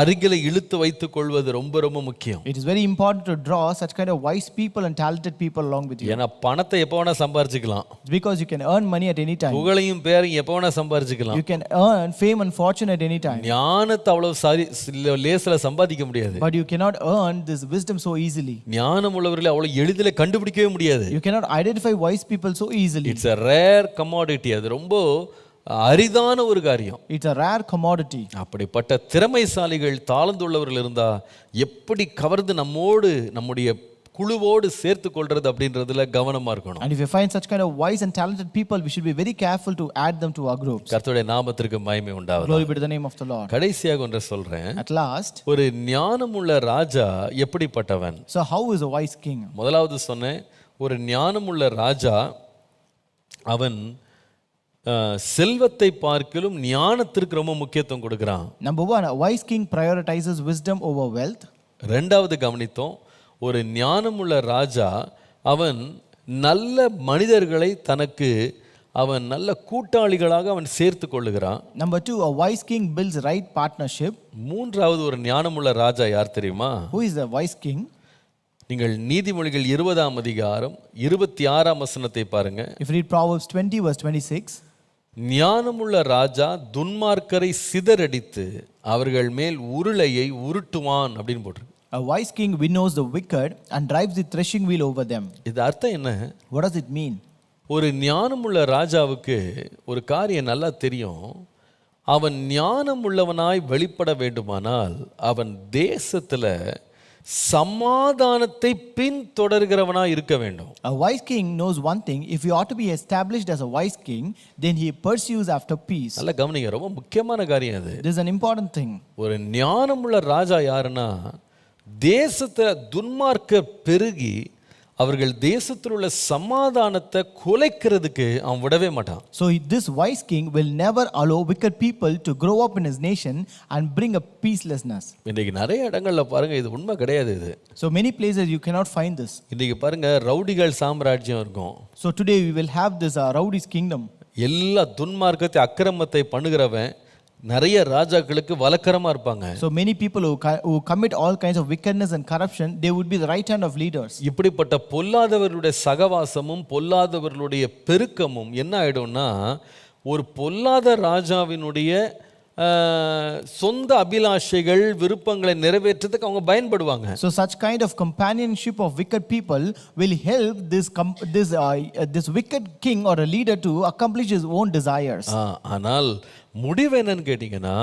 அருகில இழுத்து வைத்துக் கொள்வது ரொம்ப ரொம்ப முக்கியம். It is very important to draw such kind of wise people and talented people along with you. ஏன்னா பணத்தை எப்ப வேணா சம்பாதிச்சுக்கலாம். Because you can earn money at any time. புகழையும் பேரையும் எப்ப வேணா சம்பாதிச்சுக்கலாம். You can earn fame and fortune at any time. ஞானத்தை அவ்வளவு லேசில சம்பாதிக்க முடியாது. But you cannot earn this wisdom so easily. ஞானம் உள்ளவர்களை அவ்வளவு எளிதில கண்டுபிடிக்கவே முடியாது. You cannot identify wise people so easily. It's a rare commodity. அது ரொம்ப அரிதான ஒரு காரியம். It's a rare commodity. அப்படிப்பட்ட திறமைசாலிகள், தாளந்துள்ளவர்கள் இருந்தா எப்படி கவர்ந்து நம்மோடு நம்முடைய குழுவோடு சேர்த்து கொள்றது அப்படின்றதுல கவனமா இருக்கணும். And if you find such kind of wise and talented people, we should be very careful to add them to our groups. கர்த்தருடைய நாமத்திற்கு மகிமை உண்டாவதாக. Glory be to the name of the Lord. கடைசியாக ஒன்றை சொல்றேன். At last, ஒரு ஞானமுள்ள ராஜா எப்படிப்பட்டவன்? so how is a wise king? முதலாவது சொன்னேன், ஒரு ஞானமுள்ள ராஜா அவன் செல்வத்தை பார்க்கிலும் ஞானத்திற்கு ரொம்ப முக்கியத்துவம் கொடுக்கிறான். Number one, a wise king prioritizes wisdom over wealth. ரெண்டாவது கவனித்தோம், ஒரு ஞானமுள்ள ராஜா அவன் நல்ல மனிதர்களை தனக்கு அவன் நல்ல கூட்டாளிகளாக அவன் சேர்த்து கொள்ளுகிறான். Number two, a wise king builds right partnership. மூன்றாவது ஒரு ஞானமுள்ள ராஜா யார் தெரியுமா? Who is the wise king? நீங்கள் நீதிமொழிகள் 20ஆம் அதிகாரம் 26ஆம் வசனத்தை பாருங்க. If you read Proverbs 20 verse 26, ஞானமுள்ள ராஜா துன்மார்க்கரை சிதறடித்து அவர்கள் மேல் உருளையை உருட்டுவான் அப்படின்னு போட்டிருக்கு. a wise king winnows the wicked and drives the threshing wheel over them. இது அர்த்தம் என்ன? What does it mean? ஒரு ஞானமுள்ள ராஜாவுக்கு ஒரு காரியம் நல்லா தெரியும். அவன் ஞானம் உள்ளவனாய் வெளிப்பட வேண்டுமானால் அவன் தேசத்துல சமாதானத்தை பின்தொடர்கிறவனா இருக்க வேண்டும். A wise king knows one thing: if he ought to be established as a wise king, then he pursues after peace. நல்ல கவனிங்க, ரொம்ப முக்கியமான காரியம் அது. This is an important thing. ஒரு ஞானமுள்ள ராஜா யாருன்னா, தேசத்தை துன்மார்க்கர் பெருகி அவர்கள் தேசத்தில் உள்ள சமாதானத்தை குலைக்கிறதுக்கு அவன் விடவே மாட்டான். So this wise king will never allow wicked people to grow up in his nation and bring a peacelessness. இன்னைக்கு நிறைய இடங்கள்ல பாருங்க, இது உண்மை கிடையாது. இது So many places you cannot find this. இன்னைக்கு பாருங்க, ரவுடிகள் சாம்ராஜ்யம் இருக்கும். So today we will have this rowdy's kingdom. எல்லா துன்மார்க்கத்தை அக்கிரமத்தை பண்ணுகிறவன் நிறைய ராஜாக்களுக்கு வலக்கரமா இருப்பாங்க. So many people who commit all kinds of wickedness and corruption, they would be the right hand of leaders. இப்படிப்பட்ட பொல்லாதவர்களுடைய சகவாசமும் பொல்லாதவர்களுடைய பெருக்கமும் என்ன ஆயிடும்னா, ஒரு பொல்லாத ராஜாவினுடைய சொந்த அபிலாஷைகள் விருப்பங்களை நிறைவேற்றத்துக்கு அவங்க பயன்படுவாங்க. So such kind of companionship of wicked people will help this wicked king or a leader to accomplish his own desires. ஆனால் முடிவு என்னன்னு கேட்டீங்கன்னா,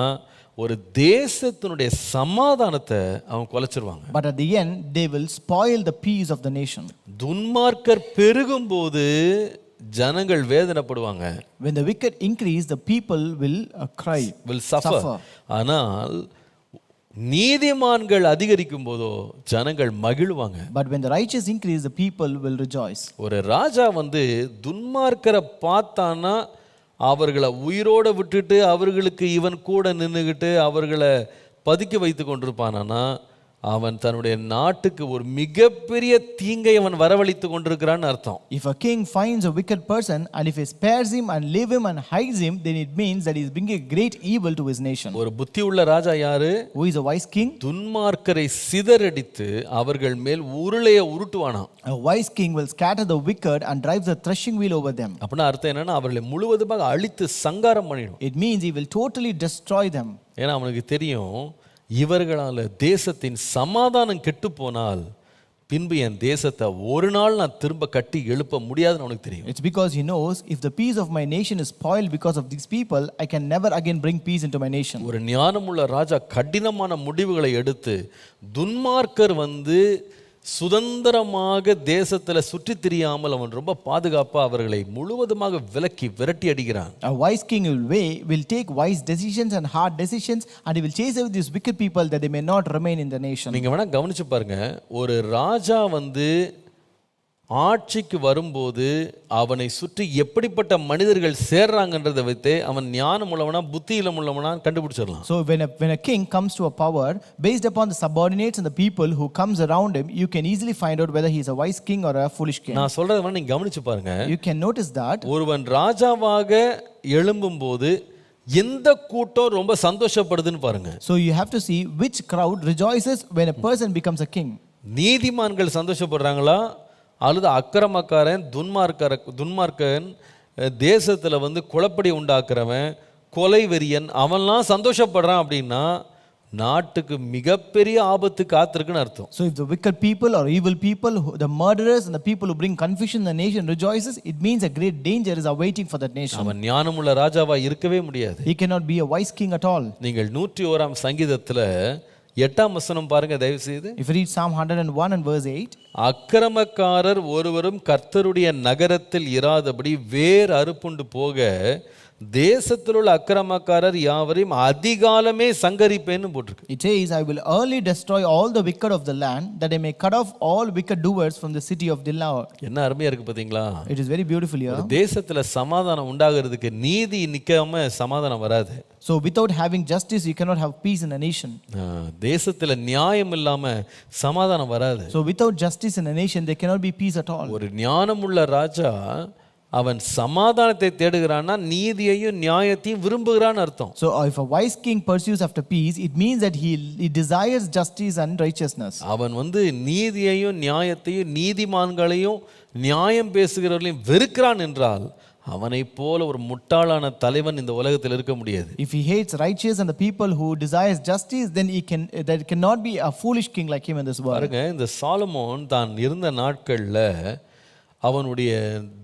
ஒரு தேசத்தினுடைய சமாதானத்தை அவங்க குலைச்சிருவாங்க. But at the end they will spoil the peace of the nation. துன்மார்க்கர் பெருகும்போது ஜனங்கள் வேதனைப்படுவாங்க. When the wicked increase, the people will cry, will suffer. ஆனால் நீதிமான்கள் அதிகரிக்கும் போதோ ஜனங்கள் மகிழ்வாங்க. But when the righteous increase, the people will rejoice. ஒரு ராஜா துன்மார்க்கரை பார்த்தானா அவர்களை உயிரோட விட்டுட்டு அவர்களுக்கு இவன் கூட நின்றுகிட்டு அவர்களை பதுக்கி வைத்து கொண்டிருப்பானா, அவன் தன்னுடைய நாட்டுக்கு ஒரு மிகப்பெரிய தீங்கை அவன் வரவழைத்து கொண்டிருக்கிறான்னு அர்த்தம். If a king finds a wicked person and if he spares him and leave him and hides him, then it means that he is bringing a great evil to his nation. ஒரு புத்தி உள்ள ராஜா யாரு? Who is a wise king? துன்மார்க்கரை சிதறடித்து அவர்கள் மேல் உருளையை உருட்டுவானா. A wise king will scatter the wicked and drive the threshing wheel over them. அப்படின்னா அர்த்தம் என்னன்னா, அவர்களை முழுவதுமாக அழித்து சங்காரம் பண்ணிடும். It means he will totally destroy them. ஏன்னா அவனுக்கு தெரியும், இவர்களால் தேசத்தின் சமாதானம் கெட்டு போனால் பின்பு என் தேசத்தை ஒரு நாள் நான் திரும்ப கட்டி எழுப்ப முடியாதுன்னு அவனுக்கு தெரியும். It's because he knows if the peace of my nation is spoiled because of these people, I can never again bring peace into my nation. ஒரு ஞானமுள்ள ராஜா கடினமான முடிவுகளை எடுத்து துன்மார்க்கர் சுதந்திரமாக தேசத்துல சுற்றி திரியாமல் அவன் ரொம்ப பாதுகாப்பா அவர்களை முழுவதுமாக விலக்கி விரட்டி அடிக்கிறான். A wise king will take wise decisions and hard decisions and he will chase away these wicked people that they may not remain in the nation. நீங்க வேணா கவனிச்சு பாருங்க, ஒரு ராஜா ஆட்சிக்கு வரும்போது அவனை சுற்றி எப்படிப்பட்ட மனிதர்கள் சேர்றாங்கன்றதை வைத்து அவன் ஞானம் உள்ளவனா புத்தியிலம் உள்ளவனா கண்டுபிடிச்சிடலாம். So when a king comes to a power, based upon the subordinates and the people who comes around him, you can easily find out whether he is a wise king or a foolish king. நான் சொல்றத வேணா நீங்க கவனிச்சு பாருங்க. You can notice that ஒருவன் ராஜாவாக எழும்பும்போது எந்த கூட்டம் ரொம்ப சந்தோஷப்படுதுன்னு பாருங்க. So you have to see which crowd rejoices when a person becomes a king. நீதிமான்கள் சந்தோஷப்படுறாங்களா அல்லது அக்கிரமக்காரன் துன்மார்க்கன் தேசத்தில் குழப்படி உண்டாக்குறவன் கொலை வெறியன் அவன்லாம் சந்தோஷப்படுறான் அப்படின்னா நாட்டுக்கு மிகப்பெரிய ஆபத்து காத்திருக்குன்னு அர்த்தம். So if the wicked people or evil people, the murderers and the people who bring confusion in the nation rejoices, it means a great danger is awaiting for that nation. அவன் ஞானமுள்ள ராஜாவா இருக்கவே முடியாது. He cannot be a wise king at all. நீங்கள் 101ஆம் சங்கீதத்தில் 8ஆம் வசனம் பாருங்க தயவு செய்து. If you read Psalm 101 and verse 8, அக்கிரமக்காரர் ஒருவரும் கர்த்தருடைய நகரத்தில் இராதபடி வேர் அறுப்புண்டு போக தேசத்தில் உள்ள அக்கிரமக்காரர் யாவரையும் அதிகாலமே சங்கரிப்பேன்னு போட்டிருக்கு. It says, I will early destroy all the wicked of the land, that I may cut off all wicked doers from the city of Dilawar. என்ன அருமையா இருக்கு பாத்தீங்களா? It is very beautiful here. தேசத்துல சமாதானம் உண்டாகிறதுக்கு நீதி நிக்காம சமாதானம் வராது. So without having justice, you cannot have peace in a nation. தேசத்துல நியாயம் இல்லாம சமாதானம் வராது. So without justice in a nation, there cannot be peace at all. ஒரு ஞானமுள்ள ராஜா அவன் சமாதானத்தை தேடுகிறான்னா நீதியையும் நியாயத்தையும் விரும்புகிறான்னு அர்த்தம். So if a wise king pursues after peace, it means that he desires justice and righteousness. அவன் நீதியையும் நியாயத்தையும் நீதிமான்களையும் நியாயம் பேசுகிறவர்களையும் வெறுக்கிறான் என்றால் அவனை போல ஒரு முட்டாளான தலைவன் இந்த உலகத்தில் இருக்க முடியாது. If he hates righteous and the people who desires justice, then there cannot be a foolish king like him in this world. பாருங்க, இந்த சாலமோன் தான் இருந்த நாட்கள்ல அவனுடைய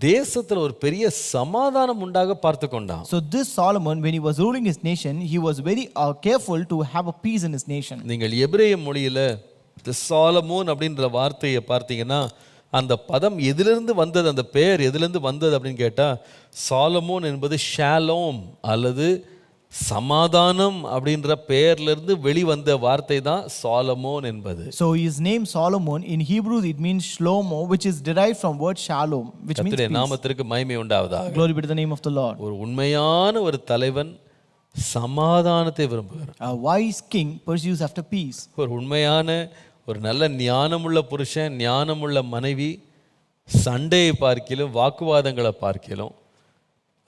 தேசத்துல ஒரு பெரிய சமாதானம் உண்டாக பார்த்து கொண்டான். So this Solomon, when he was ruling his nation, he was very careful to have a peace in his nation. நீங்கள் எபிரேய மொழியில இந்த சாலமோன் அப்படின்ற வார்த்தையை பார்த்தீங்கன்னா அந்த பதம் எதிலிருந்து வந்தது, அந்த பெயர் எதிலிருந்து வந்தது அப்படின்னு கேட்டால், சாலமோன் என்பது ஷாலோம் அல்லது சமாதானம் அப்படின்ற பெயர்லேருந்து வெளிவந்த வார்த்தை தான் சாலமோன் என்பது. So his name Solomon in Hebrew it means Shlomo, which is derived from word Shalom, which means கர்த்தருடைய peace. நாமத்திற்கு மகிமை உண்டாவதாக. Glory be to the name of the Lord. ஒரு உண்மையான ஒரு தலைவன் சமாதானத்தை விரும்புகிறார். A wise king pursues after peace. ஒரு உண்மையான ஒரு நல்ல ஞானமுள்ள புருஷன், ஞானமுள்ள மனைவி சண்டையை பார்க்கிலும் வாக்குவாதங்களை பார்க்கிலும்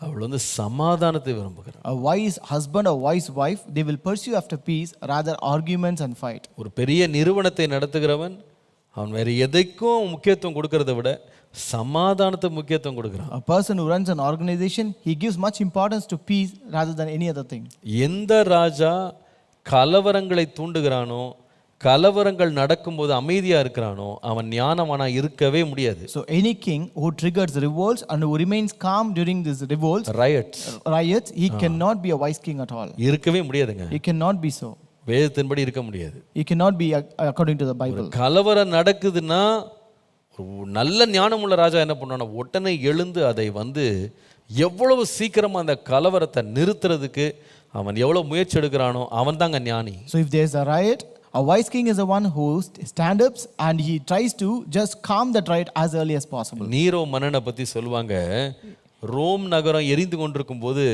அவள் வந்து சமாதானத்தை விரும்புகிறார். A wise husband or wise wife, they will pursue after peace rather arguments and fight. ஒரு பெரிய நிறுவனத்தை நடத்துகிறவன் அவன் வேற எதைக்கும் முக்கியத்துவம் கொடுக்கறதை விட சமாதானத்துக்கு முக்கியத்துவம் கொடுக்கிறான். A person who runs an organization, he gives much importance to peace rather than any other thing. எந்த ராஜா கலவரங்களை தூண்டுகிறானோ, கலவரங்கள் நடக்கும்போது அமைதியா இருக்கிறானோ, அவன் ஞானமானா இருக்கவே முடியாது. So any king who triggers revolts and who remains calm during these revolts, riots, he cannot be a wise king at all. இருக்கவே முடியாதுங்க. He cannot be so. வேதத்தின்படி இருக்க முடியாது. He cannot be according to the Bible. கலவரம் நடக்குதுன்னா ஒரு நல்ல ஞானமுள்ள ராஜா என்ன பண்ணானா, உடனே எழுந்து அதை வந்து எவ்வளவு சீக்கிரமா அந்த கலவரத்தை நிறுத்துறதுக்கு அவன் எவ்வளவு முயற்சி எடுக்கிறானோ அவன் தாங்க ஞானி. So if there is a riot, a wise king is the one who stands up and he tries to just calm that riot as early as possible. நீரோ மன்னனை பத்தி சொல்லுவாங்க, ரோம் நகரம் எரிந்து கொண்டிருக்கும் போது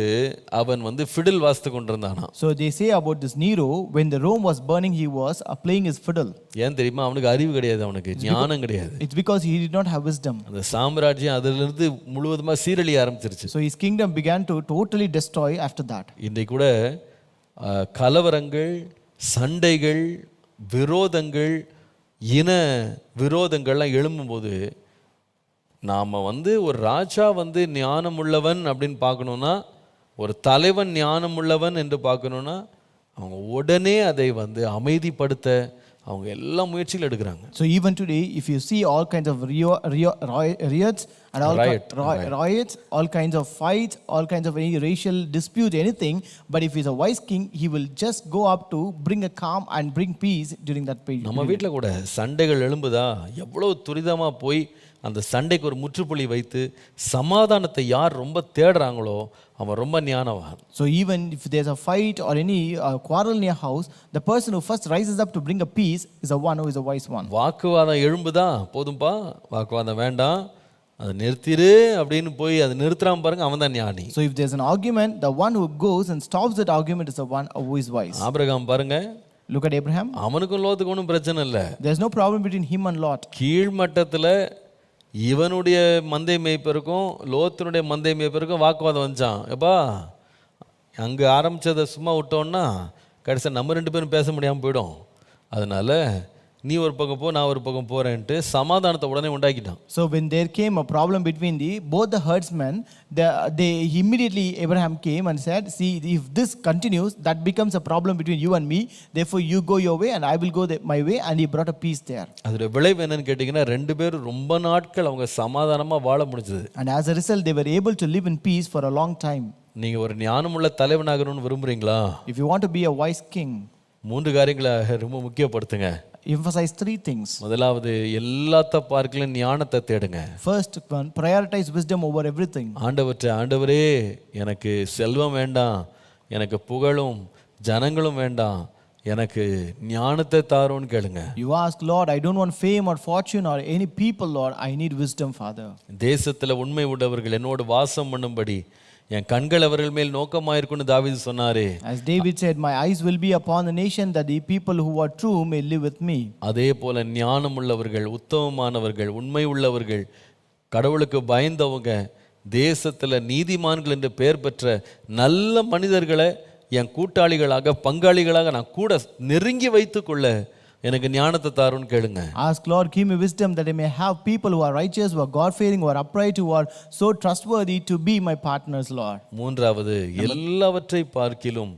அவன் வந்து ஃபிடில் வாசித்து கொண்டிருந்தானா. So they say about this Nero, when the Rome was burning, he was playing his fiddle. ஏன் தெரியுமா? அவனுக்கு அறிவு கிடையாது, அவனுக்கு ஞானம் கிடையாது. It's because he did not have wisdom. அந்த சாம்ராஜ்யம் அதிலிருந்து முழுவதுமா சீரழிய ஆரம்பிச்சிருச்சு. So his kingdom began to totally destroy after that. இன்றைக்கு கூட கலவரங்கள், சண்டைகள், விரோதங்கள், இன விரோதங்கள்லாம் எழும்பும்போது நாம் வந்து ஒரு ராஜா வந்து ஞானமுள்ளவன் அப்படின்னு பார்க்கணுன்னா, ஒரு தலைவன் ஞானமுள்ளவன் என்று பார்க்கணுன்னா, அவங்க உடனே அதை வந்து அமைதிப்படுத்த அவங்க எல்லா முயற்சிகளும் எடுக்கிறாங்க. So even today, if you see all kinds of riots and riots, all kinds of fights, all kinds of any racial disputes, anything, but if he's a wise king, he will just go up to bring a calm and bring peace during that period. நம்ம வீட்டில் கூட சண்டைகள் எழும்புதா, எவ்வளோ துரிதமாக போய் அந்த சண்டைக்கு ஒரு முற்றுப்புள்ளி வைத்து சமாதானத்தை யார் ரொம்ப தேடுறாங்களோ அவன் ரொம்ப ஞானவான். So even if there's a fight or any quarrel near house, the person who first rises up to bring a peace is the one who is a wise one. வாக்குவாதம் எழும்புதா, போதும்பா வாக்குவாதம் வேண்டாம், அதை நிறுத்திரு அப்படின்னு போய் அதை நிறுத்துறாம பாருங்க, அவன் தான் ஞானி. So if there's an argument, the one who goes and stops that argument is the one who is wise. Abraham பாருங்க, Look at Abraham. அவனுக்கும் லோத்துக்கும் ஒன்றும் பிரச்சனை இல்லை. There's no problem between him and Lot. கீழ்மட்டத்தில் இவனுடைய மந்தை மேய்ப்பருக்கும் லோத்தினுடைய மந்தை மேய்ப்பருக்கும் வாக்குவாதம் வந்துச்சான். எப்பா அங்கே ஆரம்பித்ததை சும்மா விட்டோன்னா கடைசியாக நம்ம ரெண்டு பேரும் பேச முடியாமல் போயிடும். அதனால நீ ஒரு பக்கம் போ, நான் ஒரு பக்கம் போகிறேன்ட்டு சமாதானத்தை உடனே உண்டாக்கிட்டான். So when there came a problem between both the herdsmen, they immediately Abraham came and said, see, if this continues, that becomes a problem between you and me. Therefore you go your way and I will go my way. And he brought a peace there. அதோட விளைவு என்னன்னு கேட்டிங்கன்னா, ரெண்டு பேரும் ரொம்ப நாட்கள் அவங்க சமாதானமாக வாழ முடிஞ்சது. And as a result, they were able to live in peace for a long time. நீங்கள் ஒரு ஞானமுள்ள தலைவனாகணும்னு விரும்புகிறீங்களா? If you want to be a wise king, 3 காரியங்களை ரொம்ப முக்கியப்படுத்துங்க. Emphasize 3 things. முதலாவது, எல்லாத்த பார்க்கல ஞானத்தை தேடுங்க. First one, prioritize wisdom over everything. ஆண்டவரே எனக்கு செல்வம் வேண்டாம், எனக்கு புகழும் ஜனங்களும் வேண்டாம், எனக்கு ஞானத்தை தாரோன்னு கேளுங்க. You ask, Lord, I don't want fame or fortune or any people, Lord, I need wisdom, Father. தேசத்துல உண்மை உள்ளவர்கள் என்னோடு வாசம் பண்ணும்படி என் கண்கள் அவர்கள் மேல் நோக்கமாயிருக்குன்னு தாவீது சொன்னாரே. As David said, my eyes will be upon the nation that the people who are true may live with me. அதே போல ஞானம் உள்ளவர்கள், உத்தமமானவர்கள், உண்மை உள்ளவர்கள், கடவுளுக்கு பயந்தவங்க, தேசத்துல நீதிமான்கள் என்று பெயர் பெற்ற நல்ல மனிதர்களை என் கூட்டாளிகளாக பங்காளிகளாக நான் கூட நெருங்கி வைத்துக்கொள்ள எனக்கு ஞானத்தை தாருன்னு கேளுங்க. Ask, Lord, give me wisdom that I may have people who are righteous, who are God-fearing, who are upright, who are so trustworthy to be my partners, Lord. மூன்றாவது, எல்லாவற்றை பார்க்கிலும்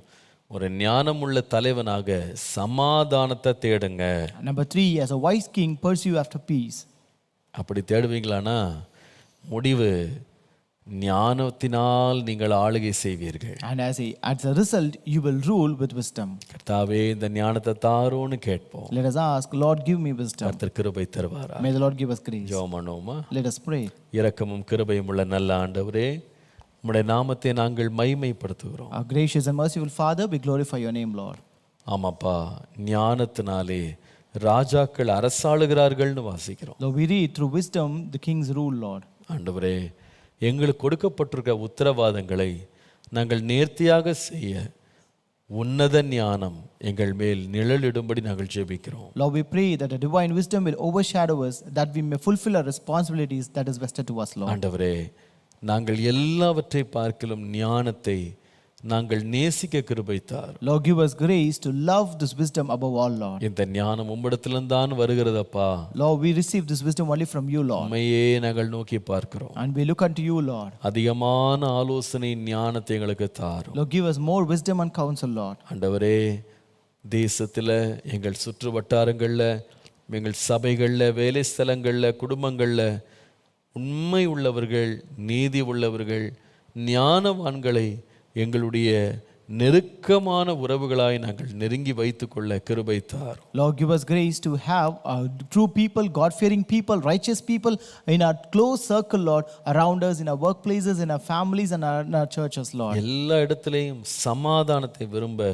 ஒரு ஞானமுள்ள தலைவனாக சமாதானத்தை தேடுங்க. Number 3, as a wise king, pursue after peace. அப்படி தேடுவீங்களானா முடிவு ஞானத்தினால் நீங்கள் ஆளுகை செய்வீர்கள். And as a result, you will rule with wisdom. கர்த்தாவே இந்த ஞானத்தை தாரோன்னு கேட்போம். Let us ask, Lord, give me wisdom. கர்த்தர் கிருபை தருவாரா? May the Lord give us grace. ஜெபம் பண்ணுவோமா? Let us pray. இரக்கமும் கிருபையும் உள்ள நல்ல ஆண்டவரே, உம்முடைய நாமத்தை நாங்கள் மகிமைப்படுத்துகிறோம். Our gracious and merciful Father, we glorify your name, Lord. ஆமாப்பா, ஞானத்தினாலே ராஜாக்கள் அரசாளுகிறார்கள்னு வாசிக்கிறோம். Lord, we read through wisdom the kings rule, Lord. ஆண்டவரே, எங்களுக்கு கொடுக்கப்பட்டிருக்க உத்தரவாதங்களை நாங்கள் நேர்த்தியாக செய்ய உன்னத ஞானம் எங்கள் மேல் நிழலிடும்படி நாங்கள் ஜெபிக்கிறோம். Lord, we pray that the divine wisdom will overshadow us, that we may fulfill our responsibilities that is vested to us, Lord. ஆண்டவரே, நாங்கள் எல்லாவற்றை பார்க்கிலும் ஞானத்தை நாங்கள் நேசிக்க கிருபை தாரும். Lord, give us grace to love this wisdom above all, Lord. இந்த ஞானம் உம்மிடத்திலிருந்தான் வருகிறதப்பா. Lord, we receive this wisdom only from you, Lord. உம்மையே நாங்கள் நோக்கி பார்க்கிறோம். And we look unto you, Lord. அதிகமான ஆலோசனை ஞானத்தை எங்களுக்கு தாரும். Lord, give us more wisdom and counsel, Lord. ஆண்டவரே, தேசத்தில் எங்கள் சுற்று வட்டாரங்களில், எங்கள் சபைகளில், வேலை ஸ்தலங்களில், குடும்பங்களில் உண்மை உள்ளவர்கள், நீதி உள்ளவர்கள், ஞானவான்களை எங்களுடைய நெருக்கமான உறவுகளாய் நாங்கள் நெருங்கி வைத்துக்கொள்ள கிருபை தாரும். Lord, give us grace to have true people, God-fearing people, righteous people in our close circle, Lord, around us, in our workplaces, in our families, and in our churches, Lord. எல்லா இடத்திலேயும் சமாதானத்தை விரும்ப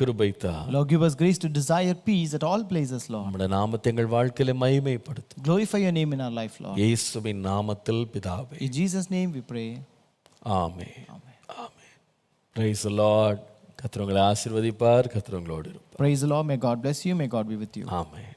கிருபை தாரும். Lord, give us grace to desire peace at all places, Lord. நம்முடைய நாமத்தை எங்கள் வாழ்க்கையில மகிமைப்படுத்தும். Glorify your name in our life, Lord. இயேசுவின் நாமத்தில் பிதாவே. In Jesus' name we pray. Amen. Amen. Praise the Lord. கர்த்தர் உங்களை ஆசீர்வதிப்பார். கர்த்தர் உங்களோடு இருப்பார். Praise the Lord. May God bless you. May God be with you. Amen.